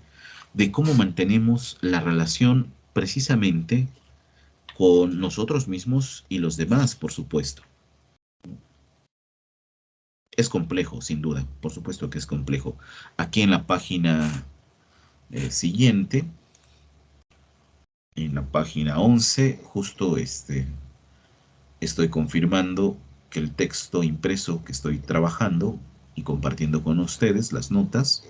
S1: de cómo mantenemos la relación precisamente con nosotros mismos y los demás, por supuesto. Es complejo, sin duda, por supuesto que es complejo. Aquí en la página siguiente, en la página 11, justo estoy confirmando que el texto impreso que estoy trabajando y compartiendo con ustedes, las notas,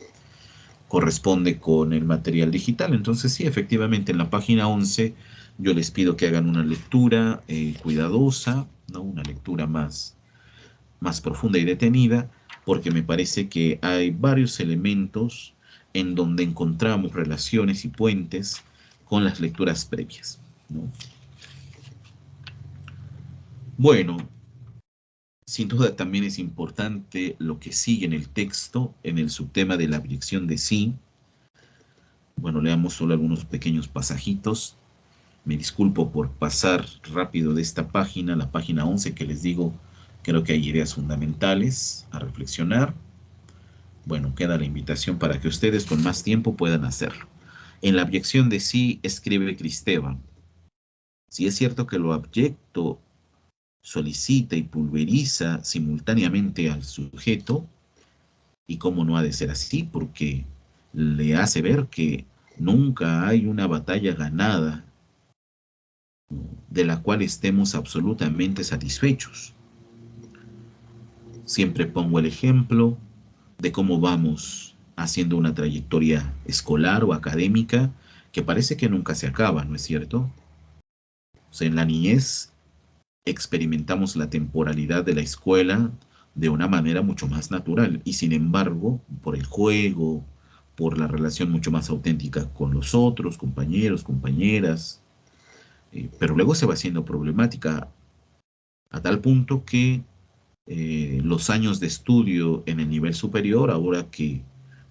S1: corresponde con el material digital. Entonces, sí, efectivamente, en la página 11 yo les pido que hagan una lectura cuidadosa, ¿no? Una lectura más profunda y detenida, porque me parece que hay varios elementos en donde encontramos relaciones y puentes con las lecturas previas, ¿no? Bueno, sin duda también es importante lo que sigue en el texto, en el subtema de la abyección de sí. Bueno, leamos solo algunos pequeños pasajitos. Me disculpo por pasar rápido de esta página, la página 11, que les digo, creo que hay ideas fundamentales a reflexionar. Bueno, queda la invitación para que ustedes con más tiempo puedan hacerlo. En la abyección de sí escribe Cristeva: si es cierto que lo abyecto solicita y pulveriza simultáneamente al sujeto, y cómo no ha de ser así, porque le hace ver que nunca hay una batalla ganada de la cual estemos absolutamente satisfechos. Siempre pongo el ejemplo de cómo vamos haciendo una trayectoria escolar o académica que parece que nunca se acaba, ¿no es cierto? O sea, en la niñez experimentamos la temporalidad de la escuela de una manera mucho más natural y sin embargo, por el juego, por la relación mucho más auténtica con los otros, compañeros, compañeras, pero luego se va haciendo problemática a tal punto que los años de estudio en el nivel superior, ahora que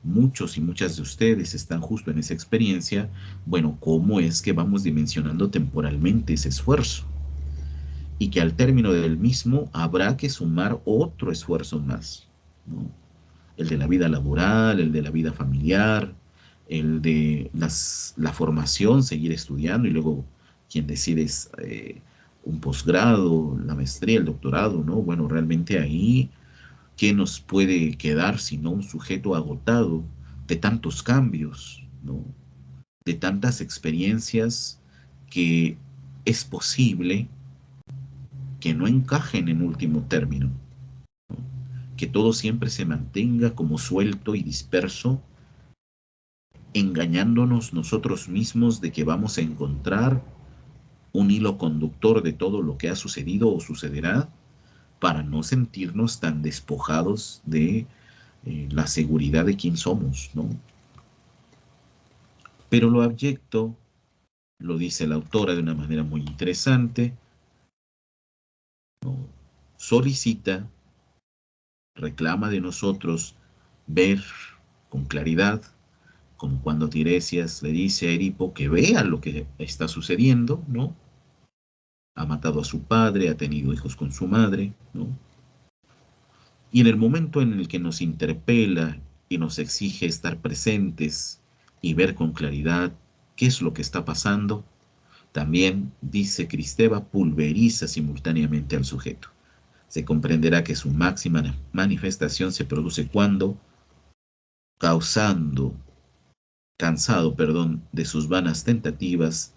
S1: muchos y muchas de ustedes están justo en esa experiencia, bueno, ¿cómo es que vamos dimensionando temporalmente ese esfuerzo? Y que al término del mismo habrá que sumar otro esfuerzo más, ¿no? El de la vida laboral, el de la vida familiar, el de la formación, seguir estudiando y luego quien decide es un posgrado, la maestría, el doctorado, ¿no? Bueno, realmente ahí, ¿qué nos puede quedar sino un sujeto agotado de tantos cambios, ¿no? De tantas experiencias que es posible que no encajen en último término, que todo siempre se mantenga como suelto y disperso, engañándonos nosotros mismos de que vamos a encontrar un hilo conductor de todo lo que ha sucedido o sucederá para no sentirnos tan despojados de la seguridad de quién somos, ¿no? Pero lo abyecto, lo dice la autora de una manera muy interesante, ¿no? Solicita, reclama de nosotros ver con claridad, como cuando Tiresias le dice a Edipo que vea lo que está sucediendo, ¿no? Ha matado a su padre, ha tenido hijos con su madre, ¿no? Y en el momento en el que nos interpela y nos exige estar presentes y ver con claridad qué es lo que está pasando, también, dice Cristeva, pulveriza simultáneamente al sujeto. Se comprenderá que su máxima manifestación se produce cuando, causando, cansado, perdón, de sus vanas tentativas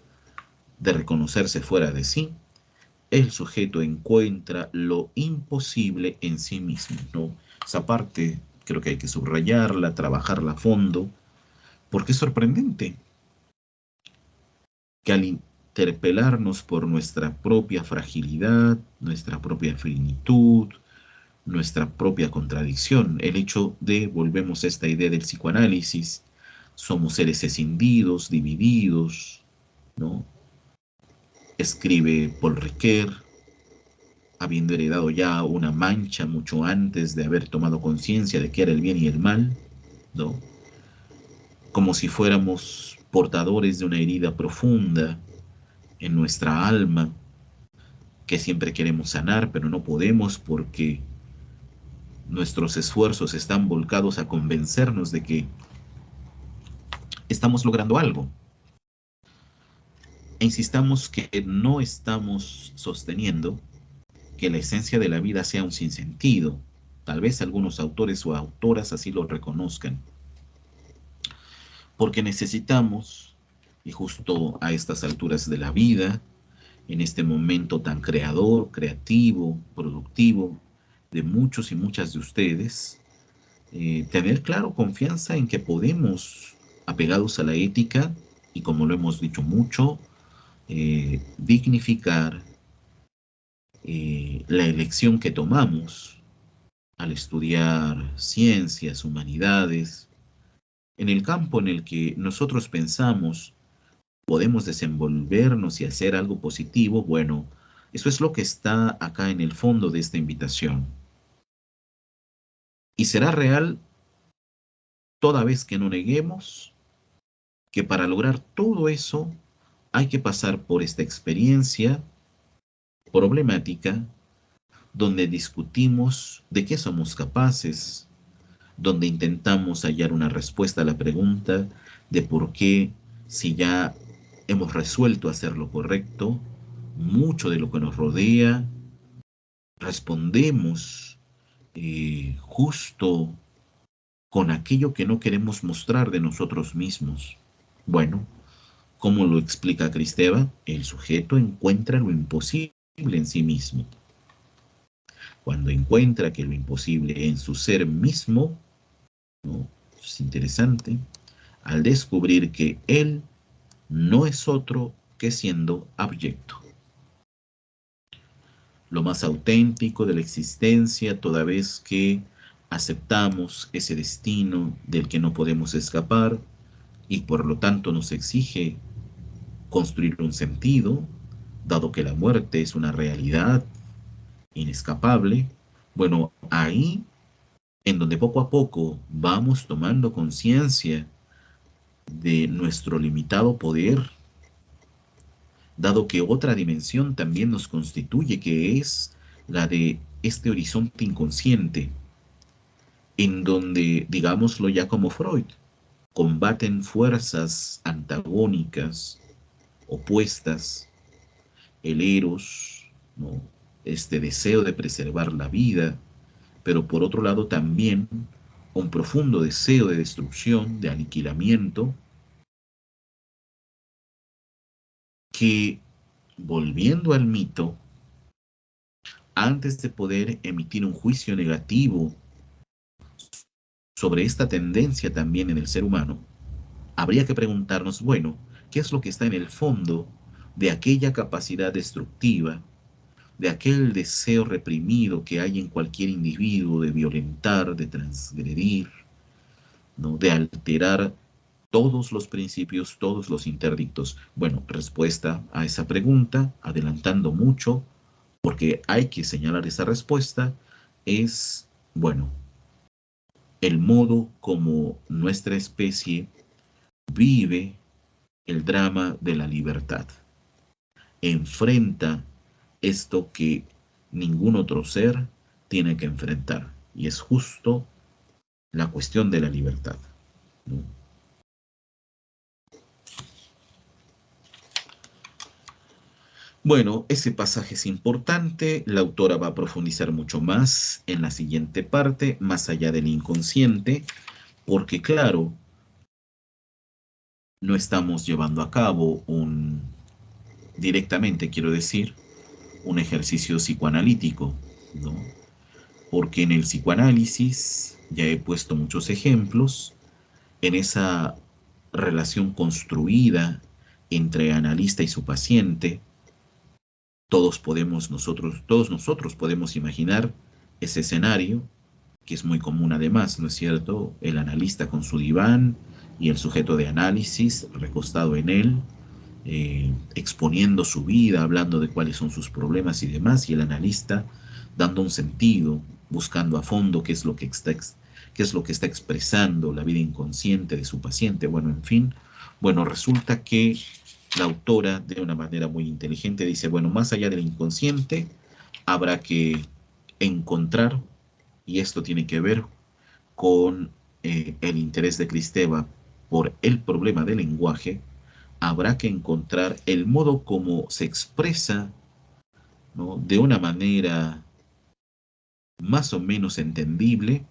S1: de reconocerse fuera de sí, el sujeto encuentra lo imposible en sí mismo, ¿no? Esa parte creo que hay que subrayarla, trabajarla a fondo, porque es sorprendente que al interpelarnos por nuestra propia fragilidad, nuestra propia finitud, nuestra propia contradicción, el hecho de, volvemos a esta idea del psicoanálisis, somos seres escindidos, divididos, ¿no? Escribe Paul Ricoeur, habiendo heredado ya una mancha mucho antes de haber tomado conciencia de qué era el bien y el mal, ¿no? Como si fuéramos portadores de una herida profunda en nuestra alma que siempre queremos sanar, pero no podemos porque nuestros esfuerzos están volcados a convencernos de que estamos logrando algo. E insistamos que no estamos sosteniendo que la esencia de la vida sea un sinsentido. Tal vez algunos autores o autoras así lo reconozcan. Porque necesitamos, y justo a estas alturas de la vida, en este momento tan creador, creativo, productivo, de muchos y muchas de ustedes, tener claro confianza en que podemos, apegados a la ética, y como lo hemos dicho mucho, dignificar la elección que tomamos al estudiar ciencias, humanidades, en el campo en el que nosotros pensamos podemos desenvolvernos y hacer algo positivo. Bueno, eso es lo que está acá en el fondo de esta invitación. Y será real toda vez que no neguemos que para lograr todo eso hay que pasar por esta experiencia problemática donde discutimos de qué somos capaces, donde intentamos hallar una respuesta a la pregunta de por qué, si ya hemos resuelto hacer lo correcto, mucho de lo que nos rodea, respondemos justo con aquello que no queremos mostrar de nosotros mismos. Bueno, como lo explica Cristeva, el sujeto encuentra lo imposible en sí mismo. Cuando encuentra que lo imposible en su ser mismo, ¿no? Es interesante, al descubrir que él no es otro que siendo abyecto. Lo más auténtico de la existencia, toda vez que aceptamos ese destino del que no podemos escapar y por lo tanto nos exige construir un sentido, dado que la muerte es una realidad inescapable. Bueno, ahí en donde poco a poco vamos tomando conciencia de nuestro limitado poder, dado que otra dimensión también nos constituye, que es la de este horizonte inconsciente, en donde, digámoslo ya como Freud, combaten fuerzas antagónicas, opuestas, el eros, ¿no? Este deseo de preservar la vida, pero por otro lado también un profundo deseo de destrucción, de aniquilamiento, que, volviendo al mito, antes de poder emitir un juicio negativo sobre esta tendencia también en el ser humano, habría que preguntarnos, bueno, ¿qué es lo que está en el fondo de aquella capacidad destructiva, de aquel deseo reprimido que hay en cualquier individuo de violentar, de transgredir, ¿no? De alterar todos los principios, todos los interdictos? Bueno, respuesta a esa pregunta, adelantando mucho, porque hay que señalar esa respuesta, es, bueno, el modo como nuestra especie vive el drama de la libertad. Enfrenta esto que ningún otro ser tiene que enfrentar, y es justo la cuestión de la libertad, ¿no? Bueno, ese pasaje es importante, la autora va a profundizar mucho más en la siguiente parte, más allá del inconsciente, porque claro, no estamos llevando a cabo directamente quiero decir, un ejercicio psicoanalítico, ¿no? Porque en el psicoanálisis, ya he puesto muchos ejemplos, en esa relación construida entre analista y su paciente, todos nosotros podemos imaginar ese escenario, que es muy común además, ¿no es cierto? El analista con su diván y el sujeto de análisis recostado en él, exponiendo su vida, hablando de cuáles son sus problemas y demás, y el analista dando un sentido, buscando a fondo qué es lo que está expresando la vida inconsciente de su paciente. Bueno, en fin, bueno, resulta que la autora de una manera muy inteligente dice, bueno, más allá del inconsciente, habrá que encontrar y esto tiene que ver con el interés de Kristeva por el problema del lenguaje, habrá que encontrar el modo como se expresa, ¿no?, de una manera más o menos entendible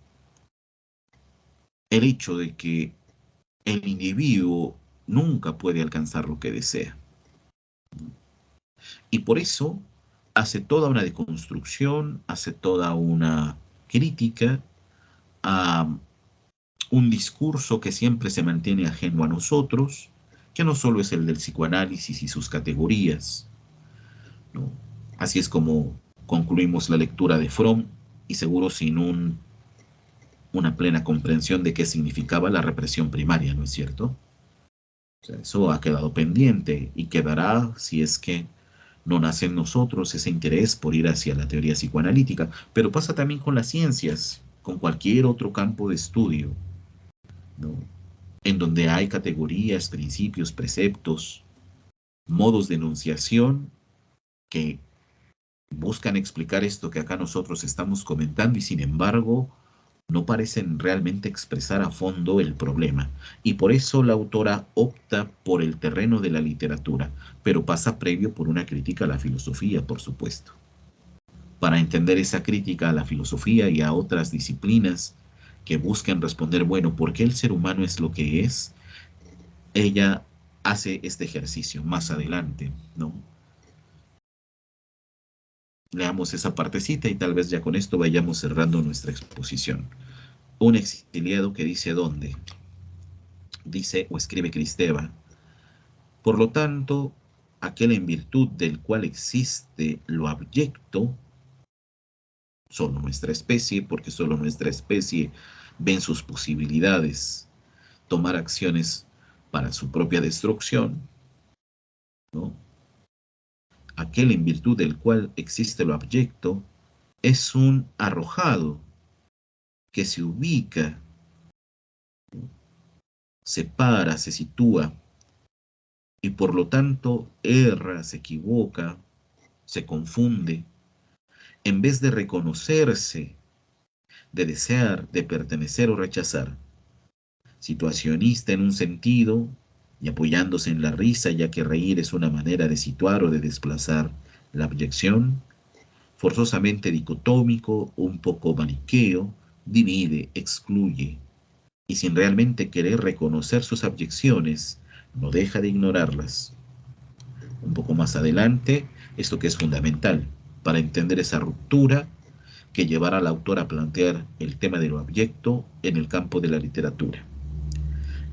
S1: el hecho de que el individuo nunca puede alcanzar lo que desea. Y por eso hace toda una deconstrucción, hace toda una crítica a un discurso que siempre se mantiene ajeno a nosotros, que no solo es el del psicoanálisis y sus categorías, ¿no? Así es como concluimos la lectura de Fromm, y seguro sin una plena comprensión de qué significaba la represión primaria, ¿no es cierto? O sea, eso ha quedado pendiente y quedará si es que no nace en nosotros ese interés por ir hacia la teoría psicoanalítica, pero pasa también con las ciencias, con cualquier otro campo de estudio, ¿no?, en donde hay categorías, principios, preceptos, modos de enunciación que buscan explicar esto que acá nosotros estamos comentando, y sin embargo no parecen realmente expresar a fondo el problema. Y por eso la autora opta por el terreno de la literatura, pero pasa previo por una crítica a la filosofía, por supuesto. Para entender esa crítica a la filosofía y a otras disciplinas que buscan responder, bueno, ¿por qué el ser humano es lo que es? Ella hace este ejercicio más adelante, ¿no? Leamos esa partecita y tal vez ya con esto vayamos cerrando nuestra exposición. Un exiliado que dice dónde, dice o escribe Cristeva: por lo tanto, aquel en virtud del cual existe lo abyecto, solo nuestra especie, porque solo nuestra especie ve en sus posibilidades tomar acciones para su propia destrucción, ¿no? Aquel en virtud del cual existe lo abyecto es un arrojado que se ubica, se para, se sitúa, y por lo tanto erra, se equivoca, se confunde, en vez de reconocerse, de desear, de pertenecer o rechazar. Situacionista en un sentido y apoyándose en la risa, ya que reír es una manera de situar o de desplazar la abyección. Forzosamente dicotómico, un poco maniqueo, divide, excluye, y sin realmente querer reconocer sus abyecciones, no deja de ignorarlas. Un poco más adelante, esto que es fundamental para entender esa ruptura que llevará al autor a plantear el tema de lo abyecto en el campo de la literatura.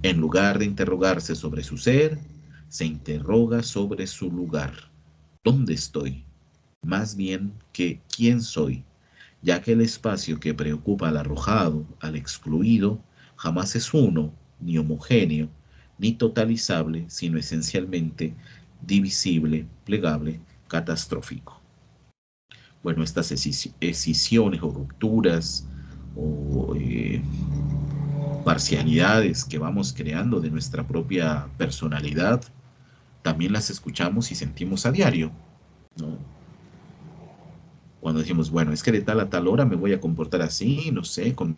S1: En lugar de interrogarse sobre su ser, se interroga sobre su lugar. ¿Dónde estoy? Más bien que quién soy, ya que el espacio que preocupa al arrojado, al excluido, jamás es uno, ni homogéneo, ni totalizable, sino esencialmente divisible, plegable, catastrófico. Bueno, estas escisiones o rupturas o parcialidades que vamos creando de nuestra propia personalidad, también las escuchamos y sentimos a diario, ¿no? Cuando decimos, bueno, es que de tal a tal hora me voy a comportar así, no sé, con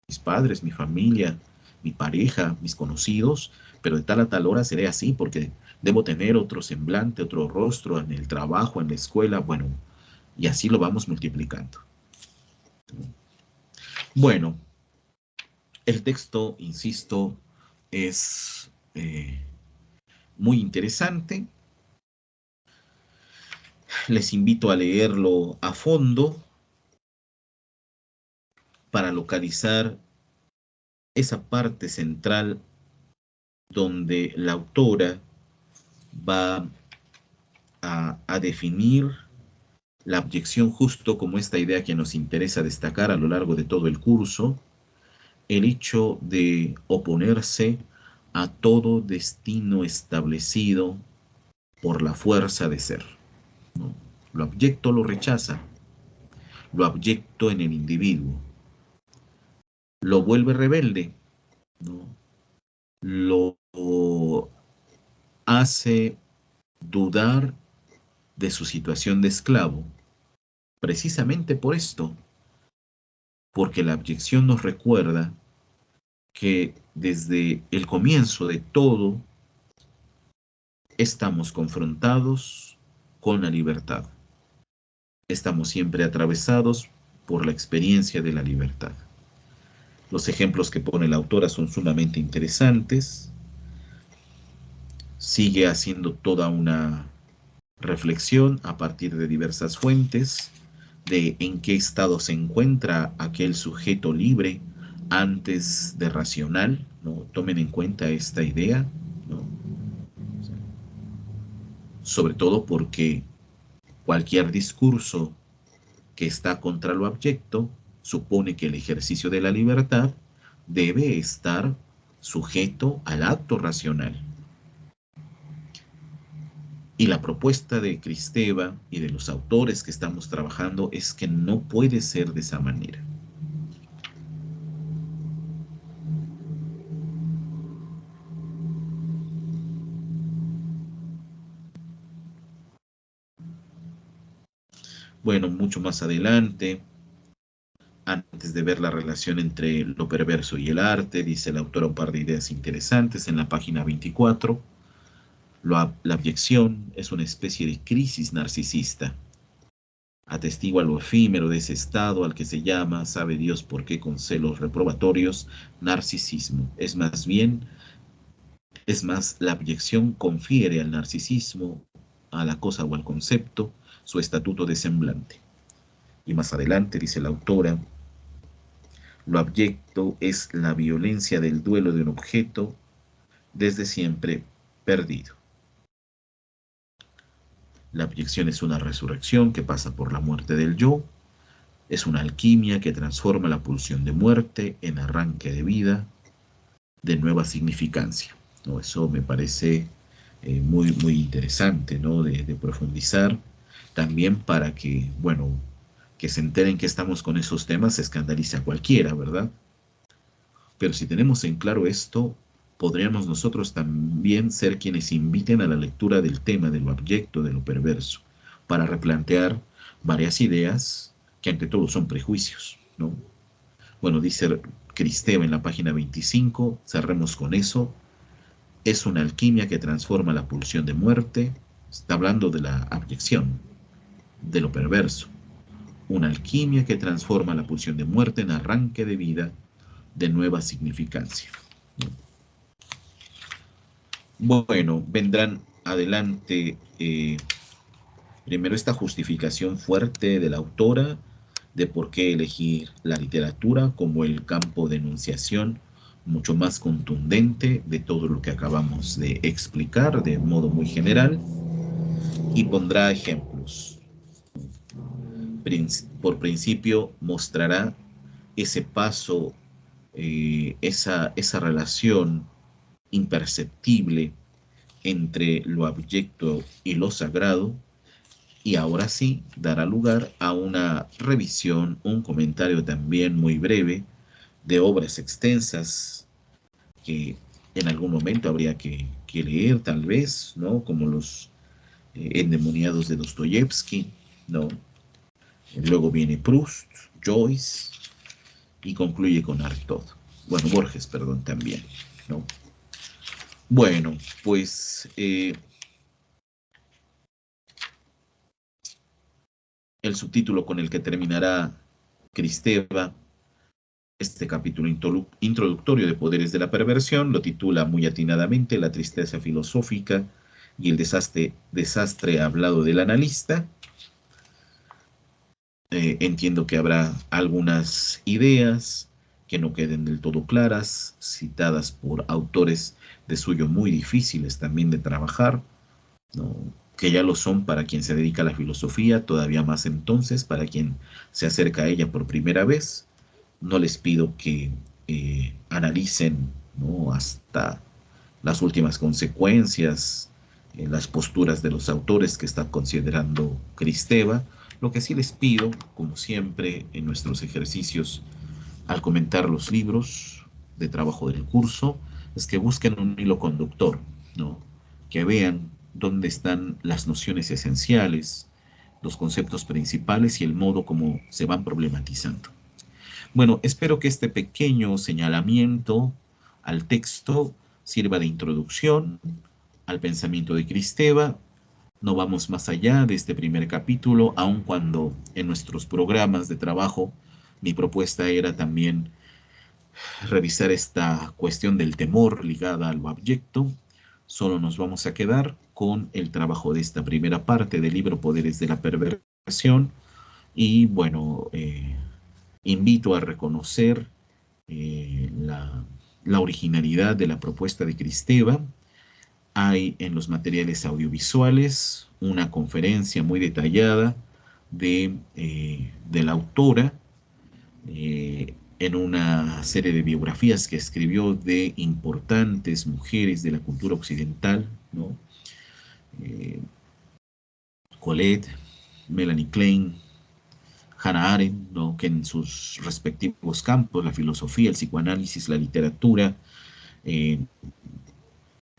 S1: mis padres, mi familia, mi pareja, mis conocidos, pero de tal a tal hora seré así porque debo tener otro semblante, otro rostro en el trabajo, en la escuela, bueno, y así lo vamos multiplicando. Bueno, el texto, insisto, es muy interesante. Les invito a leerlo a fondo para localizar esa parte central donde la autora va a definir la abyección justo como esta idea que nos interesa destacar a lo largo de todo el curso, el hecho de oponerse a todo destino establecido por la fuerza de ser, ¿no? Lo abyecto lo rechaza, lo abyecto en el individuo, lo vuelve rebelde, ¿no? Lo hace dudar de su situación de esclavo, precisamente por esto, porque la abyección nos recuerda que desde el comienzo de todo estamos confrontados con la libertad. Estamos siempre atravesados por la experiencia de la libertad. Los ejemplos que pone la autora son sumamente interesantes. Sigue haciendo toda una reflexión a partir de diversas fuentes de en qué estado se encuentra aquel sujeto libre antes de racional, ¿no? Tomen en cuenta esta idea, ¿no? Sobre todo porque cualquier discurso que está contra lo abyecto supone que el ejercicio de la libertad debe estar sujeto al acto racional. Y la propuesta de Kristeva y de los autores que estamos trabajando es que no puede ser de esa manera. Bueno, mucho más adelante, antes de ver la relación entre lo perverso y el arte, dice la autora un par de ideas interesantes en la página 24. La abyección es una especie de crisis narcisista. Atestigua lo efímero de ese estado al que se llama, sabe Dios por qué con celos reprobatorios, narcisismo. Es más, la abyección confiere al narcisismo, a la cosa o al concepto, su estatuto de semblante. Y más adelante, dice la autora, lo abyecto es la violencia del duelo de un objeto desde siempre perdido. La abyección es una resurrección que pasa por la muerte del yo, es una alquimia que transforma la pulsión de muerte en arranque de vida, de nueva significancia, ¿no? Eso me parece muy interesante, ¿no? De profundizar también para que, bueno, que se enteren que estamos con esos temas, se escandaliza a cualquiera, ¿verdad? Pero si tenemos en claro esto, podríamos nosotros también ser quienes inviten a la lectura del tema de lo abyecto, de lo perverso, para replantear varias ideas que ante todo son prejuicios, ¿no? Bueno, dice Kristeva en la página 25, cerremos con eso, es una alquimia que transforma la pulsión de muerte, está hablando de la abyección, de lo perverso, una alquimia que transforma la pulsión de muerte en arranque de vida, de nueva significancia. Bueno, vendrán adelante primero esta justificación fuerte de la autora de por qué elegir la literatura como el campo de enunciación mucho más contundente de todo lo que acabamos de explicar de modo muy general, y pondrá ejemplos. Por principio mostrará ese paso, esa relación imperceptible entre lo abyecto y lo sagrado, y ahora sí dará lugar a una revisión, un comentario también muy breve de obras extensas que en algún momento habría que leer tal vez, ¿no? Como los endemoniados de Dostoyevsky, ¿no? Luego viene Proust, Joyce y concluye con Artaud. Bueno, Borges, perdón, también, ¿no? Bueno, pues el subtítulo con el que terminará Kristeva este capítulo introductorio de Poderes de la Perversión lo titula muy atinadamente La tristeza filosófica y el desastre hablado del analista. Entiendo que habrá algunas ideas que no queden del todo claras, citadas por autores de suyo muy difíciles también de trabajar, ¿no? Que ya lo son para quien se dedica a la filosofía, todavía más entonces para quien se acerca a ella por primera vez. No les pido que analicen, ¿no? Hasta las últimas consecuencias, las posturas de los autores que está considerando Kristeva. Lo que sí les pido, como siempre en nuestros ejercicios, al comentar los libros de trabajo del curso, es que busquen un hilo conductor, ¿no? Que vean dónde están las nociones esenciales, los conceptos principales y el modo como se van problematizando. Bueno, espero que este pequeño señalamiento al texto sirva de introducción al pensamiento de Cristeva. No vamos más allá de este primer capítulo, aun cuando en nuestros programas de trabajo mi propuesta era también revisar esta cuestión del temor ligada al abyecto. Solo nos vamos a quedar con el trabajo de esta primera parte del libro Poderes de la Perversión. Y bueno, invito a reconocer la originalidad de la propuesta de Cristeva. Hay en los materiales audiovisuales una conferencia muy detallada de la autora en una serie de biografías que escribió de importantes mujeres de la cultura occidental, ¿no? Eh, Colette, Melanie Klein, Hannah Arendt, ¿no? Que en sus respectivos campos, la filosofía, el psicoanálisis, la literatura, eh,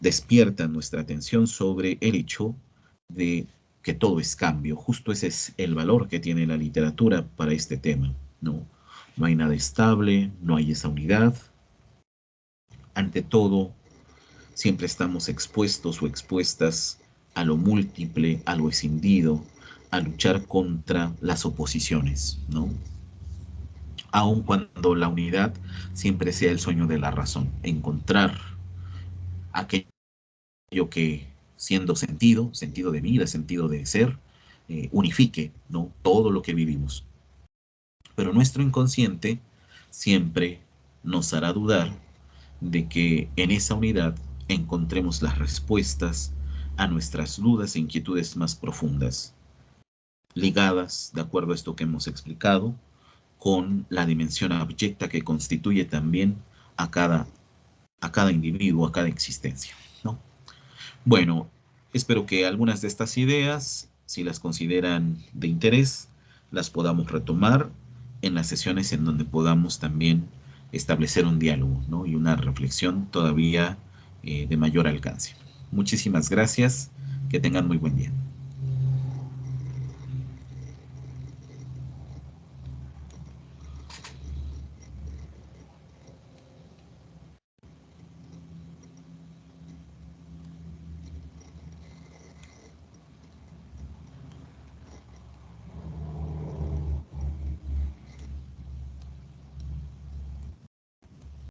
S1: despiertan nuestra atención sobre el hecho de que todo es cambio. Justo ese es el valor que tiene la literatura para este tema, ¿no? No hay nada estable, no hay esa unidad. Ante todo, siempre estamos expuestos o expuestas a lo múltiple, a lo escindido, a luchar contra las oposiciones, ¿no? Aun cuando la unidad siempre sea el sueño de la razón, encontrar aquello que siendo sentido, sentido de vida, sentido de ser, unifique, ¿no? Todo lo que vivimos. Pero nuestro inconsciente siempre nos hará dudar de que en esa unidad encontremos las respuestas a nuestras dudas e inquietudes más profundas, ligadas, de acuerdo a esto que hemos explicado, con la dimensión abyecta que constituye también a cada individuo, a cada existencia, ¿no? Bueno, espero que algunas de estas ideas, si las consideran de interés, las podamos retomar en las sesiones en donde podamos también establecer un diálogo, ¿no? Y una reflexión todavía de mayor alcance. Muchísimas gracias. Que tengan muy buen día.